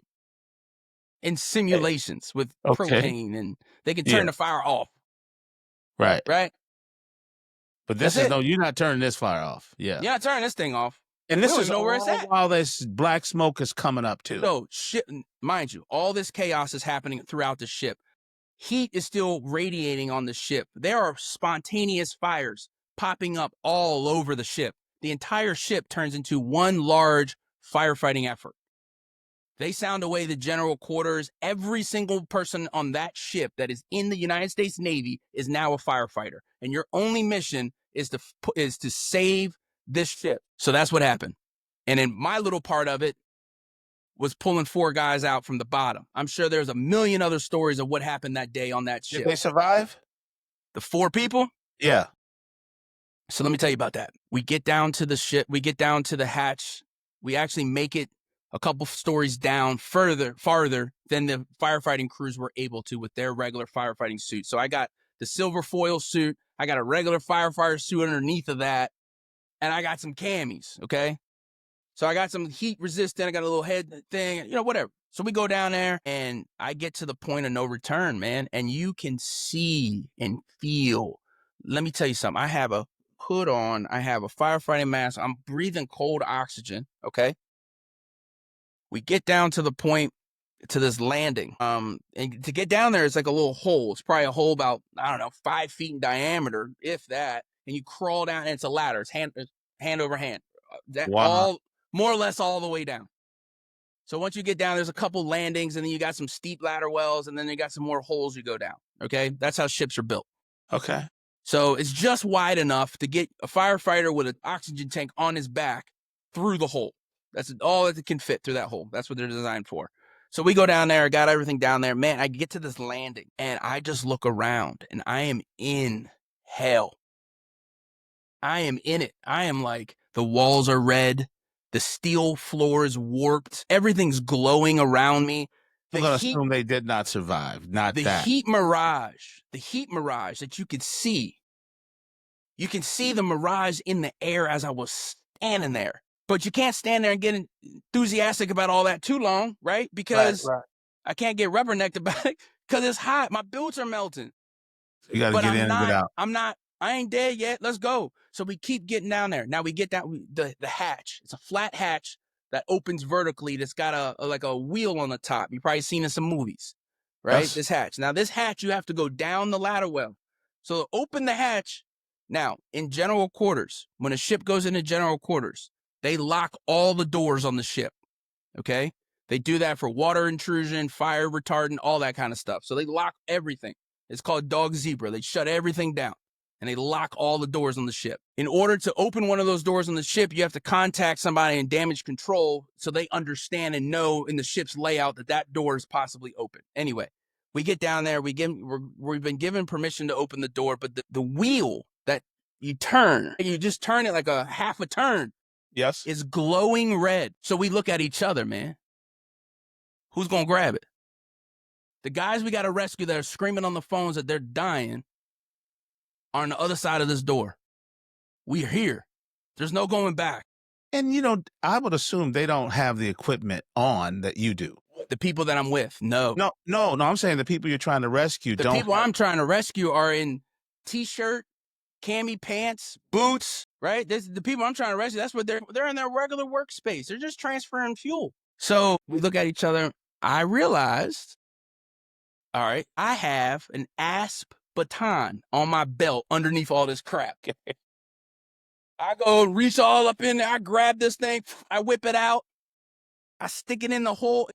in simulations with propane, and they can turn the fire off. Right. Right. But this is no, you're not turning this fire off. Yeah. You're not turning this thing off. And this is where it's at. While this black smoke is coming up too. So shit, mind you, all this chaos is happening throughout the ship. Heat is still radiating on the ship. There are spontaneous fires popping up all over the ship. The entire ship turns into one large firefighting effort. They sound away the general quarters. Every single person on that ship that is in the United States Navy is now a firefighter. And your only mission is to save this ship. So that's what happened. And in my little part of it was pulling 4 guys out from the bottom. I'm sure there's a million other stories of what happened that day on that ship. Did they survive? The 4 people? Yeah. So let me tell you about that. We get down to the ship. We get down to the hatch. We actually make it a couple stories down farther than the firefighting crews were able to with their regular firefighting suits. So I got the silver foil suit. I got a regular firefighter suit underneath of that. And I got some camis, okay? So I got some heat resistant. I got a little head thing, whatever. So we go down there and I get to the point of no return, man. And you can see and feel. Let me tell you something. I have a hood on. I have a firefighting mask. I'm breathing cold oxygen, okay? We get down to the point, to this landing. And to get down there, it's like a little hole. It's probably a hole about, 5 feet in diameter, if that. And you crawl down, and it's a ladder. It's hand over hand. More or less all the way down. So once you get down, there's a couple landings, and then you got some steep ladder wells, and then you got some more holes you go down. Okay? That's how ships are built. Okay. So it's just wide enough to get a firefighter with an oxygen tank on his back through the hole. That's all that can fit through that hole. That's what they're designed for. So we go down there, got everything down there. Man, I get to this landing, and I just look around, and I am in hell. I am in it. I am like, the walls are red. The steel floor is warped. Everything's glowing around me. I'm going to assume they did not survive. The heat mirage that you could see. You can see the mirage in the air as I was standing there. But you can't stand there and get enthusiastic about all that too long, right? Because I can't get rubbernecked about it because it's hot. My boots are melting. You got to get in and get out. I ain't dead yet. Let's go. So we keep getting down there. Now we get down the hatch. It's a flat hatch that opens vertically. That's got a wheel on the top. You've probably seen in some movies, right? Yes. This hatch. Now this hatch, you have to go down the ladder well. So open the hatch. Now in general quarters, when a ship goes into general quarters, they lock all the doors on the ship. Okay. They do that for water intrusion, fire retardant, all that kind of stuff. So they lock everything. It's called dog zebra. They shut everything down. And they lock all the doors on the ship. In order to open one of those doors on the ship, you have to contact somebody in damage control so they understand and know in the ship's layout that door is possibly open. Anyway, we get down there. We've been given permission to open the door, but the wheel that you turn, you just turn it like a half a turn. Yes. Is glowing red. So we look at each other, man. Who's going to grab it? The guys we got to rescue that are screaming on the phones that they're dying are on the other side of this door. We're here. There's no going back. And, I would assume they don't have the equipment on that you do. The people that I'm with, no. No, I'm saying the people you're trying to rescue The don't people have. I'm trying to rescue are in t-shirt, cami pants, boots, right? The people I'm trying to rescue, that's what they're in their regular workspace. They're just transferring fuel. So we look at each other. I realized, all right, I have an asp baton on my belt underneath all this crap. I go reach all up in there. I grab this thing. I whip it out. I stick it in the hole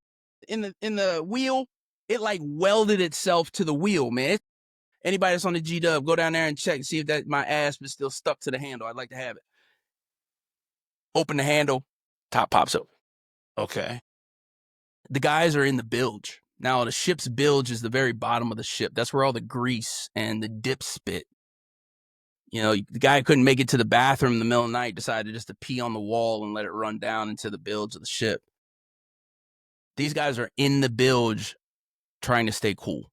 in the wheel. It like welded itself to the wheel, man. Anybody that's on the G-Dub, go down there and check and see if that my asp is still stuck to the handle. I'd like to have it. Open the handle, top pops open. Okay. The guys are in the bilge. Now, the ship's bilge is the very bottom of the ship. That's where all the grease and the dip spit. You know, the guy couldn't make it to the bathroom in the middle of the night, decided just to pee on the wall and let it run down into the bilge of the ship. These guys are in the bilge trying to stay cool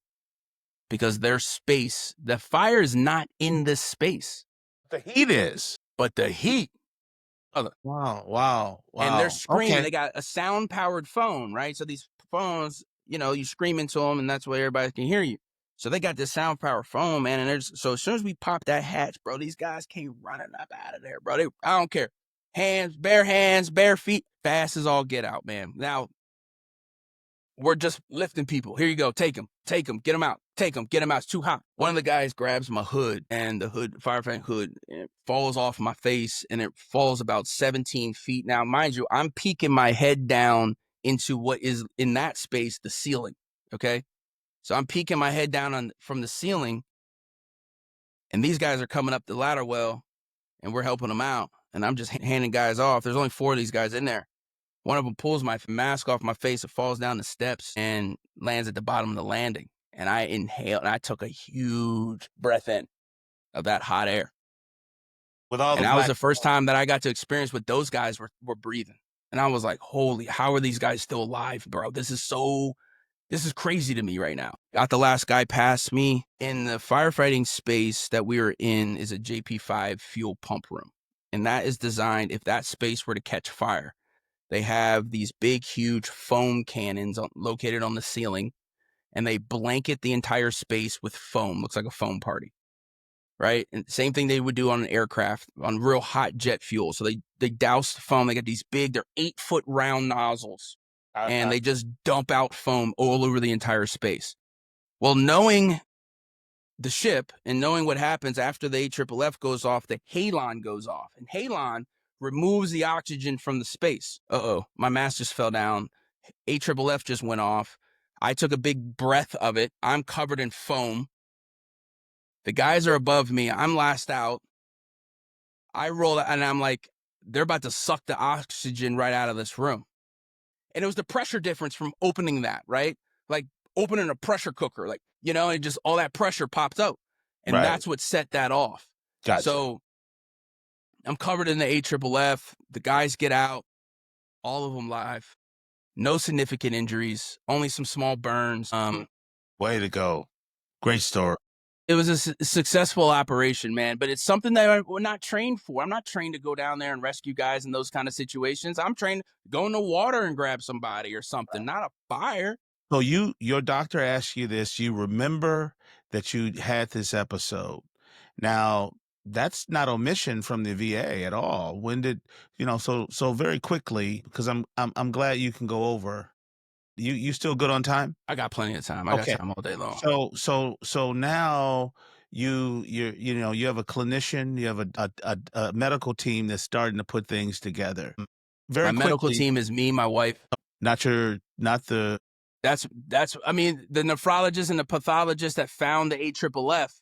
because their space, the fire is not in this space. The heat is. But the heat. Wow. And they're screaming. Okay. They got a sound-powered phone, right? So these phones, you know, you scream into them, and that's where everybody can hear you. So they got this sound-powered phone, man. And so as soon as we pop that hatch, bro, these guys came running up out of there, bro. I don't care. Hands, bare feet, fast as all get out, man. Now, we're just lifting people. Here you go. Take them, get them out. Take them, get them out. It's too hot. One of the guys grabs my hood, and the hood, firefighting hood, and it falls off my face, and it falls about 17 feet. Now, mind you, I'm peeking my head down into what is in that space, the ceiling. Okay. So I'm peeking my head down from the ceiling, and these guys are coming up the ladder well, and we're helping them out. And I'm just handing guys off. There's only 4 of these guys in there. One of them pulls my mask off my face. It falls down the steps and lands at the bottom of the landing. And I inhaled, and I took a huge breath in of that hot air. And that was the first time that I got to experience what those guys were breathing. And I was like, holy, how are these guys still alive, bro? This is crazy to me right now. Got the last guy past me. In the firefighting space that we were in is a JP5 fuel pump room. And that is designed, if that space were to catch fire, they have these big, huge foam cannons located on the ceiling, and they blanket the entire space with foam. Looks like a foam party, right? And same thing they would do on an aircraft on real hot jet fuel. So they douse the foam. They got these big, they're 8-foot round nozzles, and they just dump out foam all over the entire space. Well, knowing the ship and knowing what happens after the AFFF goes off, the halon goes off, and halon removes the oxygen from the space. My mask just fell down. AFFF just went off. I took a big breath of it. I'm covered in foam. The guys are above me. I'm last out. I roll out, and I'm like, they're about to suck the oxygen right out of this room. And it was the pressure difference from opening that, right? Like opening a pressure cooker, like, you know, and just all that pressure popped out. And that's what set that off. Gotcha. So I'm covered in the AFFF. The guys get out, all of them live. No significant injuries, only some small burns. Way to go. Great story. It was a successful operation, man, but it's something that we're not trained for. I'm not trained to go down there and rescue guys in those kind of situations. I'm trained to go in the water and grab somebody or something, not a fire. So your doctor asked you this. You remember that you had this episode. Now, that's not omission from the VA at all. When did, so very quickly, because I'm glad you can go over. You still good on time? I got plenty of time. I got time all day long. So now you have a clinician, you have a medical team that's starting to put things together. Very my quickly, medical team is me, my wife. That's I mean, the nephrologist and the pathologist that found the AFFF,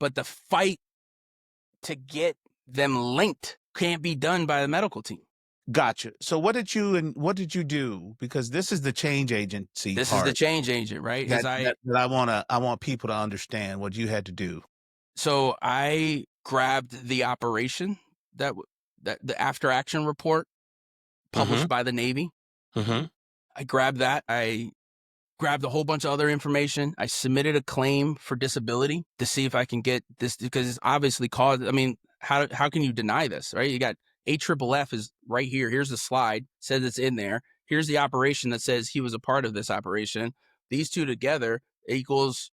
but the fight to get them linked can't be done by the medical team. Gotcha. So what did you do? Because this is the change agency. This is the change agent, right? I want people to understand what you had to do. So I grabbed the operation that the after action report published by the Navy. I grabbed that. I grabbed a whole bunch of other information. I submitted a claim for disability to see if I can get this, because it's obviously caused. I mean, how can you deny this, right? You got AFFF is right here. Here's the slide. Says it's in there. Here's the operation that says he was a part of this operation. These two together equals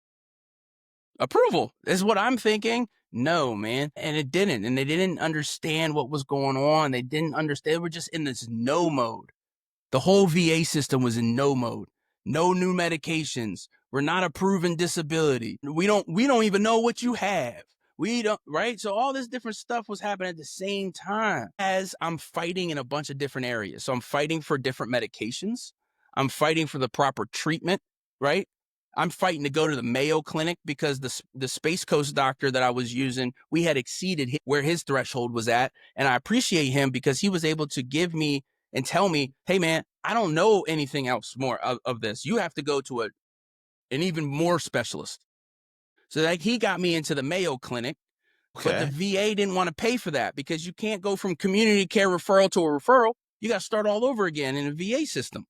approval, is what I'm thinking. No, man. And it didn't. And they didn't understand what was going on. They didn't understand. They were just in this no mode. The whole VA system was in no mode. No new medications. We're not approving disability. We don't even know what you have. We don't, right? So all this different stuff was happening at the same time as I'm fighting in a bunch of different areas. So I'm fighting for different medications. I'm fighting for the proper treatment, right? I'm fighting to go to the Mayo Clinic because the Space Coast doctor that I was using, we had exceeded where his threshold was at. And I appreciate him because he was able to give me and tell me, hey, man, I don't know anything else more of this. You have to go to an even more specialist. So like he got me into the Mayo Clinic, but the VA didn't want to pay for that because you can't go from community care referral to a referral. You got to start all over again in the VA system.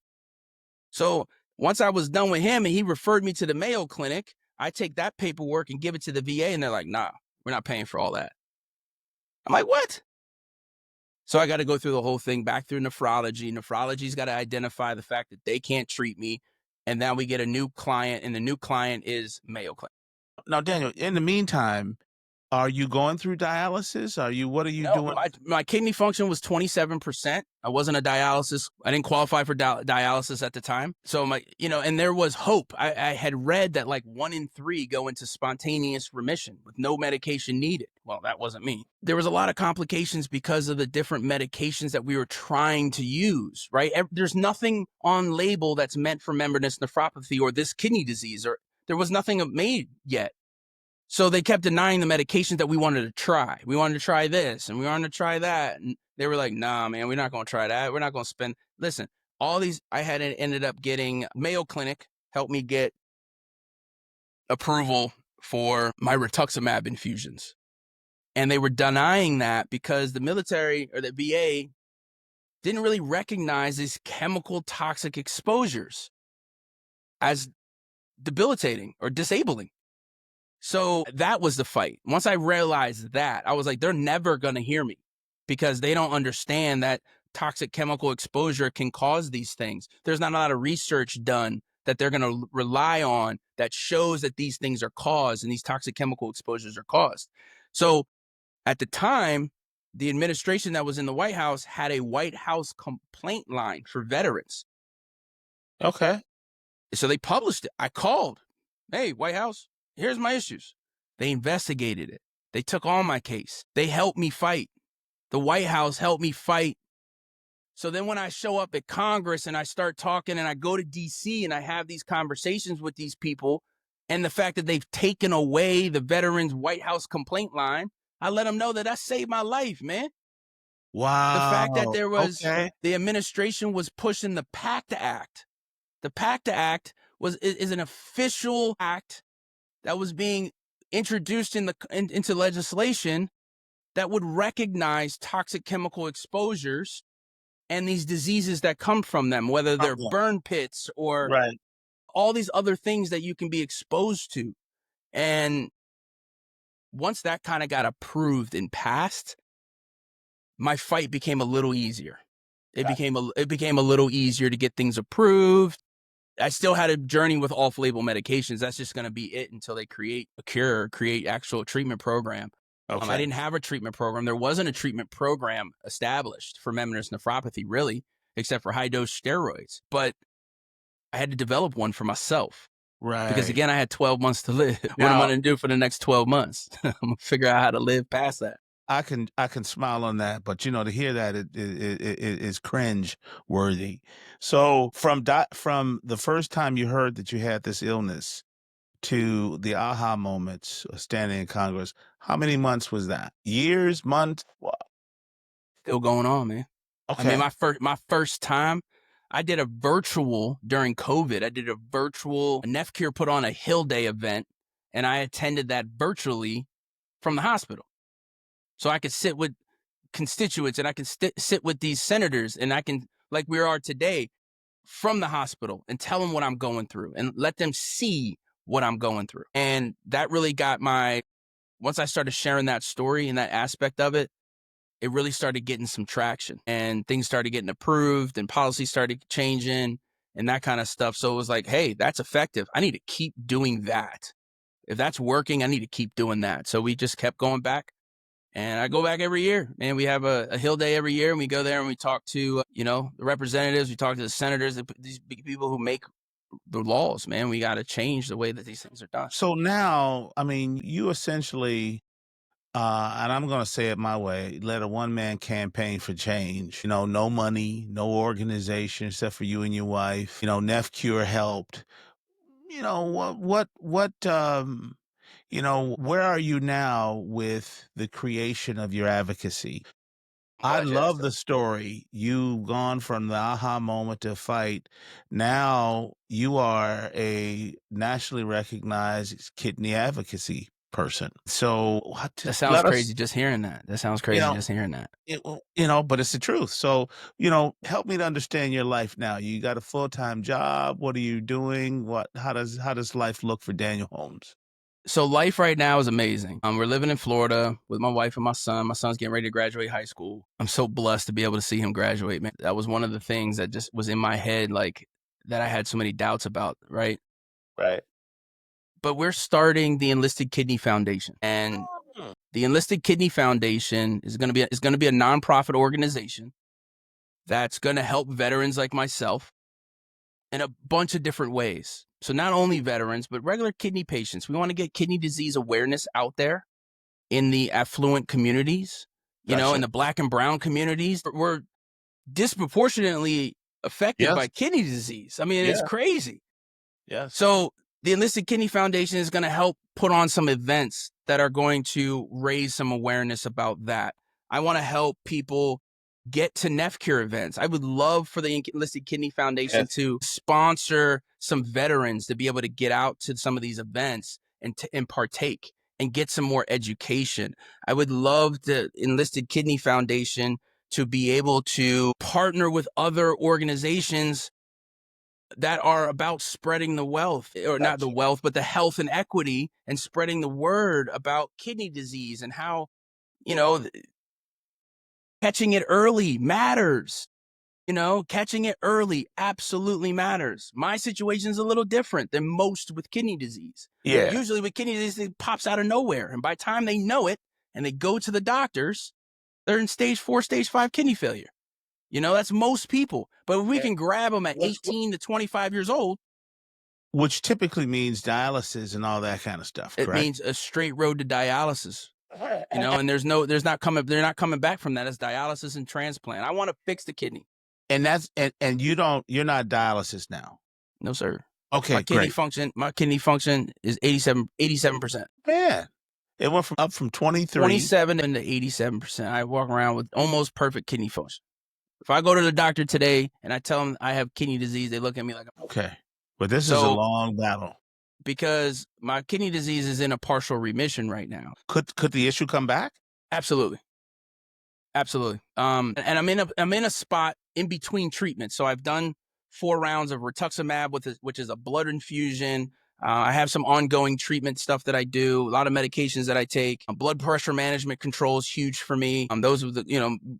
So once I was done with him and he referred me to the Mayo Clinic, I take that paperwork and give it to the VA and they're like, nah, we're not paying for all that. I'm like, what? So I got to go through the whole thing back through nephrology. Nephrology's got to identify the fact that they can't treat me. And now we get a new client, and the new client is Mayo Clinic. Now, Daniel, in the meantime, are you going through dialysis? What are you doing? My kidney function was 27%. I wasn't a dialysis. I didn't qualify for dialysis at the time. So and there was hope. I had read that like 1 in 3 go into spontaneous remission with no medication needed. Well, that wasn't me. There was a lot of complications because of the different medications that we were trying to use, right? There's nothing on label that's meant for membranous nephropathy or this kidney disease, or there was nothing made yet. So they kept denying the medications that we wanted to try. We wanted to try this and we wanted to try that. And they were like, nah, man, we're not going to try that. We're not going to spend. Listen, all these, I had ended up getting Mayo Clinic helped me get approval for my rituximab infusions. And they were denying that because the military or the VA didn't really recognize these chemical toxic exposures as debilitating or disabling. So that was the fight. Once I realized that, I was like, they're never going to hear me because they don't understand that toxic chemical exposure can cause these things. There's not a lot of research done that they're going to rely on that shows that these things are caused and these toxic chemical exposures are caused. So at the time, the administration that was in the White House had a White House complaint line for veterans. Okay. So they published it. I called, hey, White House, here's my issues. They investigated it. They took on my case. They helped me fight. The White House helped me fight. So then when I show up at Congress and I start talking and I go to DC and I have these conversations with these people, and the fact that they've taken away the veterans White House complaint line, I let them know that saved my life, man. Wow. The fact that there was the administration was pushing the PACT Act. The PACT Act is an official act that was being introduced into legislation that would recognize toxic chemical exposures and these diseases that come from them, whether they're burn pits or all these other things that you can be exposed to. And once that kind of got approved and passed, my fight became a little easier. It became a little easier to get things approved. I still had a journey with off-label medications. That's just going to be it until they create a cure, create actual treatment program. Okay. I didn't have a treatment program. There wasn't a treatment program established for membranous nephropathy, really, except for high-dose steroids. But I had to develop one for myself. Right. Because, again, I had 12 months to live. What am I going to do for the next 12 months? I'm going to figure out how to live past that. I can smile on that, but to hear that it is cringe worthy. So from the first time you heard that you had this illness to the aha moments standing in Congress, how many months was that? Years, months? What? Still going on, man. Okay. I mean, my first time, I did a virtual during COVID. I did a virtual NephCure put on a Hill Day event, and I attended that virtually from the hospital. So I could sit with constituents and I can sit with these senators and I can, like we are today, from the hospital and tell them what I'm going through and let them see what I'm going through. And that really got once I started sharing that story and that aspect of it, it really started getting some traction, and things started getting approved, and policy started changing and that kind of stuff. So it was like, hey, that's effective. I need to keep doing that. If that's working, I need to keep doing that. So we just kept going back. And I go back every year, and we have a Hill Day every year, and we go there and we talk to, the representatives, we talk to the senators, these big people who make the laws, man. We got to change the way that these things are done. So now, I mean, you essentially, and I'm going to say it my way, led a one-man campaign for change. No money, no organization except for you and your wife. NephCure helped. Where are you now with the creation of your advocacy? I'm I glad you asked love that. the story. You've gone from the aha moment to fight. Now you are a nationally recognized kidney advocacy person. So That sounds let us, crazy just hearing that. That sounds you crazy know, just hearing that. but it's the truth. So, help me to understand your life now. You got a full-time job. What are you doing? How does life look for Daniel Holmes? So life right now is amazing. We're living in Florida with my wife and my son. My son's getting ready to graduate high school. I'm so blessed to be able to see him graduate, man. That was one of the things that just was in my head, like that I had so many doubts about, right? Right. But we're starting the Enlisted Kidney Foundation, and Mm. the Enlisted Kidney Foundation is going to be a nonprofit organization that's going to help veterans like myself in a bunch of different ways. So not only veterans, but regular kidney patients. We want to get kidney disease awareness out there in the affluent communities, in Gotcha. the Black and brown communities. We're disproportionately affected by Yes. kidney disease. I mean, it's Yeah. crazy. Yes. So the Enlisted Kidney Foundation is going to help put on some events that are going to raise some awareness about that. I want to help people get to NephCure events. I would love for the Enlisted Kidney Foundation Yes. to sponsor some veterans to be able to get out to some of these events and partake and get some more education. I would love the Enlisted Kidney Foundation to be able to partner with other organizations that are about spreading the wealth, or not the Gotcha. wealth, but the health and equity, and spreading the word about kidney disease and how, you know, catching it early matters. Catching it early absolutely matters. My situation is a little different than most with kidney disease. Yeah. Usually with kidney disease, it pops out of nowhere. And by the time they know it and they go to the doctors, they're in stage 4, stage 5 kidney failure. That's most people. But if we And can grab them at what's 18 to 25 years old, which typically means dialysis and all that kind of stuff, it correct? means a straight road to dialysis. And they're not coming back from that. It's dialysis and transplant. I want to fix the kidney. And that's and you're not dialysis now. No, sir. Okay, great. My kidney function is 87%. Man, it went from 23. 27 to 87%. I walk around with almost perfect kidney function. If I go to the doctor today and I tell them I have kidney disease, they look at me like I'm Okay. But this is a so long battle. because my kidney disease is in a partial remission right now. Could the issue come back? Absolutely. Absolutely. And I'm in a spot in between treatments. So I've done 4 rounds of rituximab, which is a blood infusion. I have some ongoing treatment stuff that I do, a lot of medications that I take. Blood pressure management control is huge for me. Those were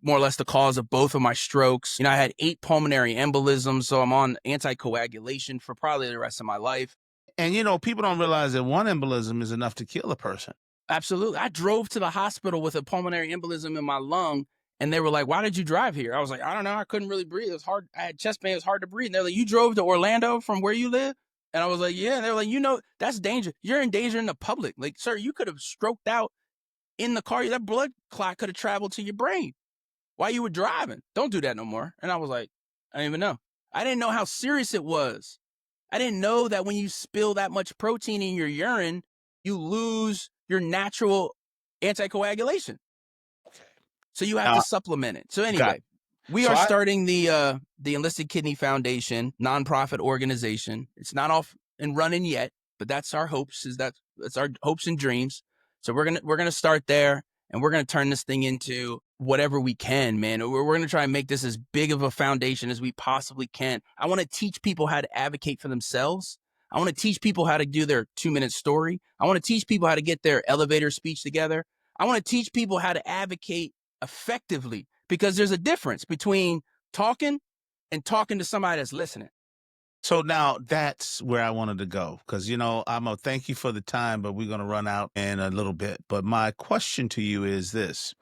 more or less the cause of both of my strokes. I had 8 pulmonary embolisms, so I'm on anticoagulation for probably the rest of my life. And people don't realize that one embolism is enough to kill a person. Absolutely. I drove to the hospital with a pulmonary embolism in my lung, and they were like, "Why did you drive here?" I was like, "I don't know. I couldn't really breathe. It was hard. I had chest pain. It was hard to breathe." And they're like, "You drove to Orlando from where you live?" And I was like, "Yeah." And they're like, that's danger. You're endangering the public. Like, sir, you could have stroked out in the car. That blood clot could have traveled to your brain while you were driving. Don't do that no more. And I was like, I didn't even know. I didn't know how serious it was. I didn't know that when you spill that much protein in your urine, you lose your natural anticoagulation. So you have to supplement it. So Got anyway, we so are I starting the Enlisted Kidney Foundation nonprofit organization. It's not off and running yet, but that's our hopes. That's our hopes and dreams. So we're gonna start there, and we're gonna turn this thing into whatever we can, man. We're gonna try and make this as big of a foundation as we possibly can. I want to teach people how to advocate for themselves. I want to teach people how to do their 2-minute story. I want to teach people how to get their elevator speech together. I want to teach people how to advocate effectively, because there's a difference between talking and talking to somebody that's listening. So now that's where I wanted to go because, I'm going to thank you for the time, but we're going to run out in a little bit. But my question to you is this.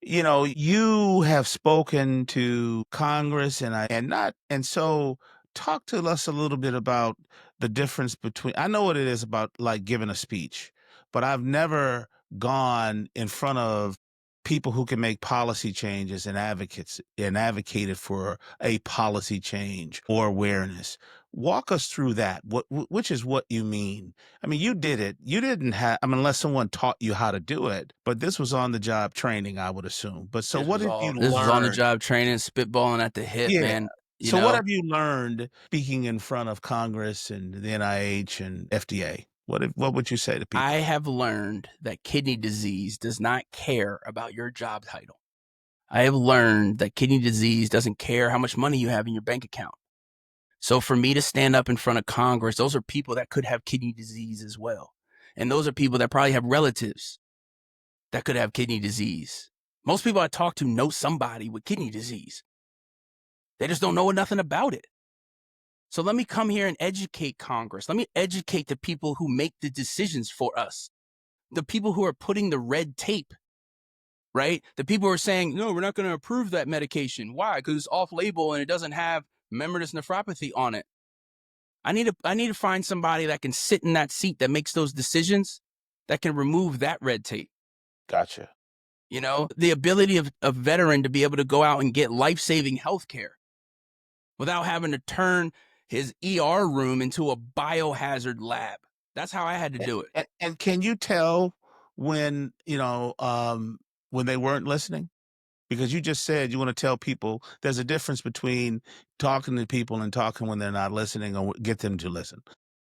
You have spoken to Congress and so talk to us a little bit about the difference between, I know what it is about like giving a speech, but I've never gone in front of people who can make policy changes and advocated for a policy change or awareness. Walk us through that. Which is what you mean. I mean, you did it. You didn't have, unless someone taught you how to do it, but this was on the job training, I would assume. But so what have you This was on the learned? job training, spitballing at the hip, Yeah. man. You So what know, have you learned speaking in front of Congress and the NIH and FDA? What would you say to people? I have learned that kidney disease does not care about your job title. I have learned that kidney disease doesn't care how much money you have in your bank account. So for me to stand up in front of Congress, those are people that could have kidney disease as well. And those are people that probably have relatives that could have kidney disease. Most people I talk to know somebody with kidney disease. They just don't know nothing about it. So let me come here and educate Congress. Let me educate the people who make the decisions for us, the people who are putting the red tape, right? The people who are saying, no, we're not going to approve that medication. Why? Because it's off label and it doesn't have membranous nephropathy on it. I need to find somebody that can sit in that seat that makes those decisions, that can remove that red tape. Gotcha. The ability of a veteran to be able to go out and get life-saving health care without having to turn his ER room into a biohazard lab. That's how I had to do it. And can you tell when, when they weren't listening? Because you just said you want to tell people there's a difference between talking to people and talking when they're not listening or get them to listen.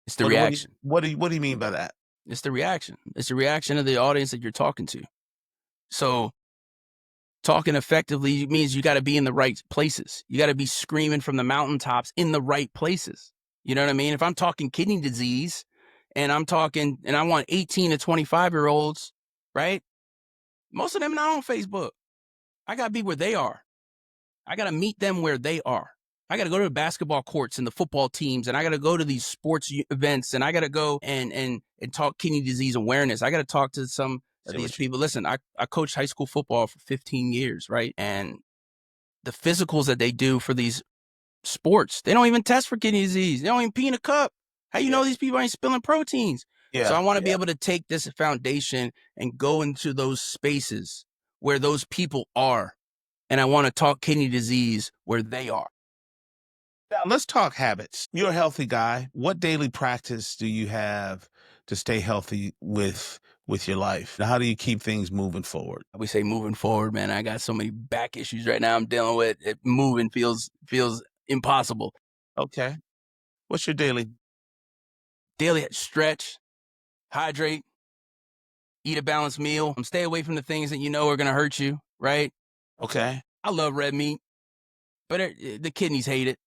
It's the What do you reaction. what do you mean by that? It's the reaction. It's the reaction of the audience that you're talking to. So talking effectively means you got to be in the right places. You got to be screaming from the mountaintops in the right places. You know what I mean? If I'm talking kidney disease and I want 18 to 25-year-olds, right? Most of them not on Facebook. I got to be where they are. I got to meet them where they are. I got to go to the basketball courts and the football teams, and I got to go to these sports events, and I got to go and talk kidney disease awareness. I got to talk to some of these people. Listen, I coached high school football for 15 years, right? And the physicals that they do for these sports, they don't even test for kidney disease. They don't even pee in a cup. How you know these people ain't spilling proteins? Yeah. So I want to be able to take this foundation and go into those spaces where those people are. And I want to talk kidney disease where they are. Now let's talk habits. You're a healthy guy. What daily practice do you have to stay healthy with your life? How do you keep things moving forward? We say moving forward, man. I got so many back issues right now I'm dealing with. Moving feels impossible. Okay. What's your daily? Daily stretch, hydrate, eat a balanced meal, stay away from the things that you know are going to hurt you, right? Okay. I love red meat, but the kidneys hate it.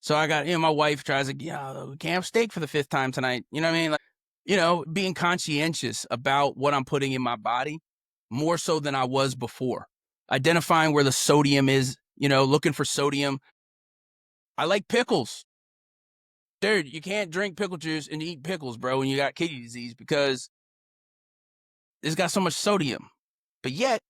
So I got, my wife tries to, we can't have steak for the 5th time tonight. You know what I mean? Like, being conscientious about what I'm putting in my body more so than I was before. Identifying where the sodium is, looking for sodium. I like pickles. Dude, you can't drink pickle juice and eat pickles, bro, when you got kidney disease because it's got so much sodium. But yet,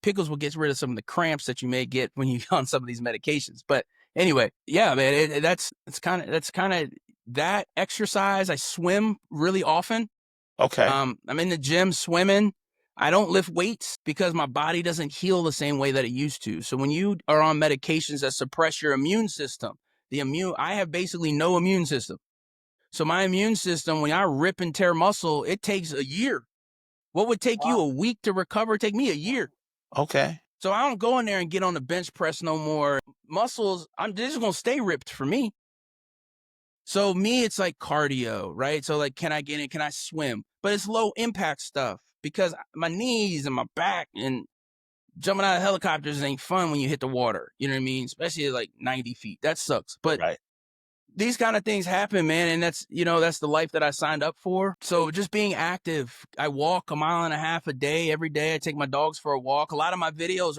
pickles will get rid of some of the cramps that you may get when you're on some of these medications. But anyway, yeah, man, that's kind of that exercise. I swim really often. Okay. I'm in the gym swimming. I don't lift weights because my body doesn't heal the same way that it used to. So when you are on medications that suppress your immune system, I have basically no immune system. So my immune system, when I rip and tear muscle, it takes a year. What would take you a week to recover take me a year. Okay. So I don't go in there and get on the bench press no more. Muscles, they're just going to stay ripped for me. So me, it's like cardio, right? So like, can I get in? Can I swim? But it's low impact stuff because my knees and my back and jumping out of helicopters ain't fun when you hit the water. You know what I mean? Especially at like 90 feet. That sucks. But Right. these kind of things happen, man. And that's, that's the life that I signed up for. So just being active. I walk a mile and a half a day. Every day I take my dogs for a walk. A lot of my videos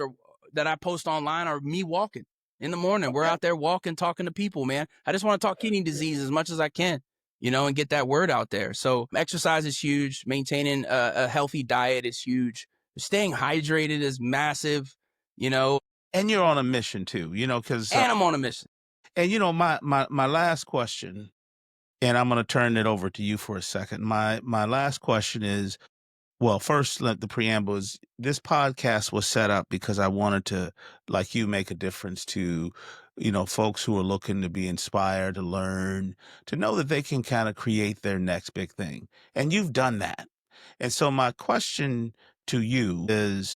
that I post online are me walking in the morning. We're Okay. out there walking, talking to people, man. I just want to talk kidney disease as much as I can, and get that word out there. So exercise is huge. Maintaining a healthy diet is huge. Staying hydrated is massive, And you're on a mission too, because and I'm on a mission. and my last question, and I'm going to turn it over to you for a second. My last question is, well, first, let the preamble is this podcast was set up because I wanted to, like you, make a difference to, folks who are looking to be inspired, to learn, to know that they can kind of create their next big thing. And you've done that. And so my question to you is,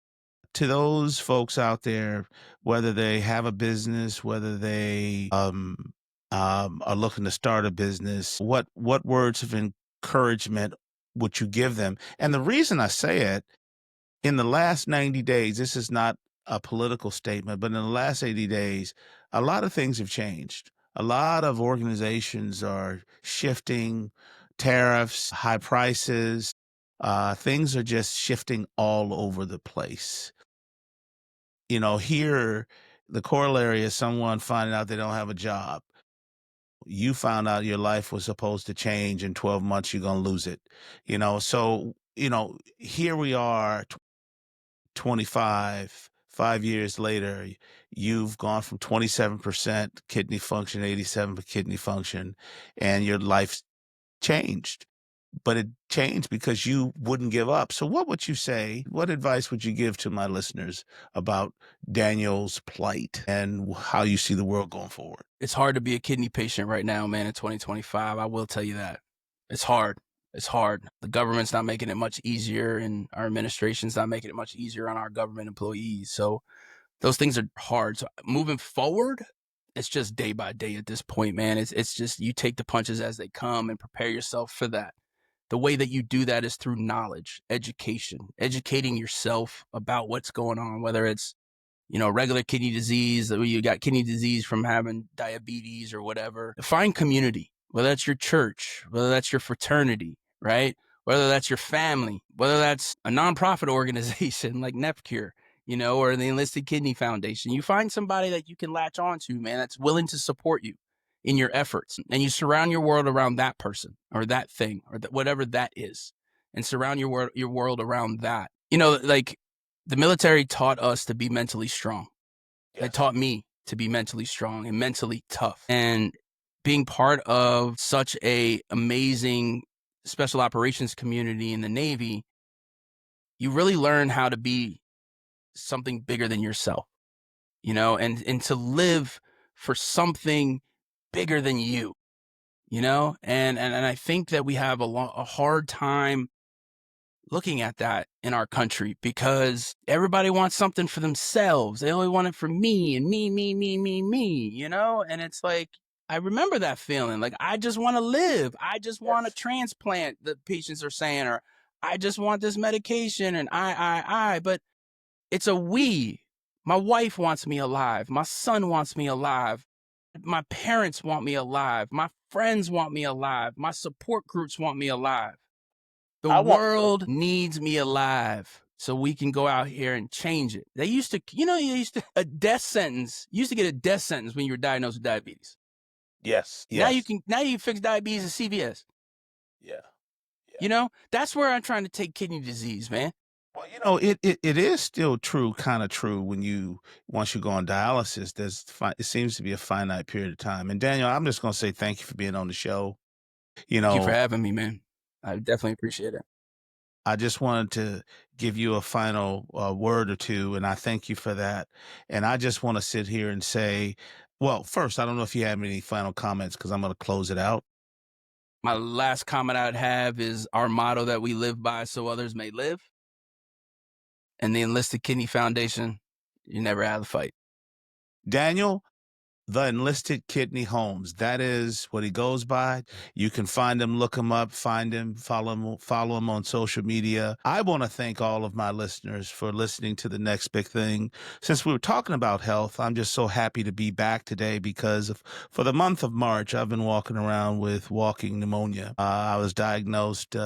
to those folks out there, whether they have a business, whether they are looking to start a business, what words of encouragement would you give them? And the reason I say it, in the last 90 days, this is not a political statement, but in the last 80 days, a lot of things have changed. A lot of organizations are shifting, tariffs, high prices, things are just shifting all over the place. Here, the corollary is someone finding out they don't have a job. You found out your life was supposed to change in 12 months, you're going to lose it. So, here we are, 25, 5 years later, you've gone from 27% kidney function, 87 kidney function, and your life's changed. But it changed because you wouldn't give up. So what would you say? What advice would you give to my listeners about Daniel's plight and how you see the world going forward? It's hard to be a kidney patient right now, man, in 2025. I will tell you that. It's hard. It's hard. The government's not making it much easier, and our administration's not making it much easier on our government employees. So those things are hard. So moving forward, it's just day by day at this point, man. It's just you take the punches as they come and prepare yourself for that. The way that you do that is through knowledge, education, educating yourself about what's going on, whether it's, regular kidney disease, you got kidney disease from having diabetes or whatever. Find community, whether that's your church, whether that's your fraternity, right? Whether that's your family, whether that's a nonprofit organization like NephCure, or the Enlisted Kidney Foundation. You find somebody that you can latch on to, man, that's willing to support you in your efforts. And you surround your world around that person or that thing or whatever that is, and surround your world around that. Like the military taught us to be mentally strong. They Yes. taught me to be mentally strong and mentally tough. And being part of such a amazing special operations community in the Navy, you really learn how to be something bigger than yourself, and to live for something bigger than you, and I think that we have a hard time looking at that in our country because everybody wants something for themselves. They only want it for me and me, and it's like, I remember that feeling. Like, I just want to live. I just want a Yes. transplant, the patients are saying, or I just want this medication, and but it's a we. My wife wants me alive. My son wants me alive. My parents want me alive. My friends want me alive. My support groups want me alive. The I want to. world needs me alive so we can go out here and change it. They used to, a death sentence. You used to get a death sentence when you were diagnosed with diabetes. Yes. Now you Yes. can fix diabetes at CVS. Yeah. Yeah. That's where I'm trying to take kidney disease, man. Well, it is still true, kind of true when once you go on dialysis, it seems to be a finite period of time. And Daniel, I'm just going to say thank you for being on the show. You Thank you for know, having me, man. I definitely appreciate it. I just wanted to give you a final word or two, and I thank you for that. And I just want to sit here and say, well, first, I don't know if you have any final comments because I'm going to close it out. My last comment I'd have is our motto that we live by so others may live. And the Enlisted Kidney Foundation, you never have a fight. Daniel, The Enlisted Kidney Holmes. That is what he goes by. You can find him, look him up, find him, follow him on social media. I want to thank all of my listeners for listening to The Next Big Thing. Since we were talking about health, I'm just so happy to be back today because for the month of March, I've been walking around with walking pneumonia. I was diagnosed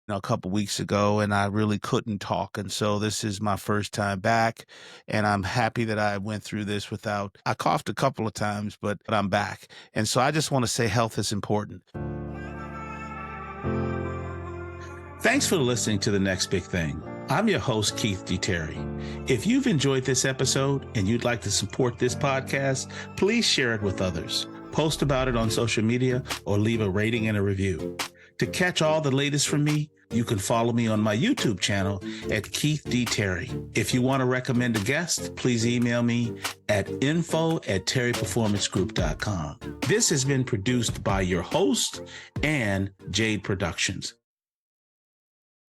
a couple weeks ago, and I really couldn't talk. And so this is my first time back, and I'm happy that I went through this I coughed a couple of times, but I'm back. And so I just want to say health is important. Thanks for listening to The Next Big Thing. I'm your host, Keith D. Terry. If you've enjoyed this episode and you'd like to support this podcast, please share it with others. Post about it on social media or leave a rating and a review. To catch all the latest from me, you can follow me on my YouTube channel at Keith D. Terry. If you want to recommend a guest, please email me at info@terryperformancegroup.com. This has been produced by your host and Jade Productions.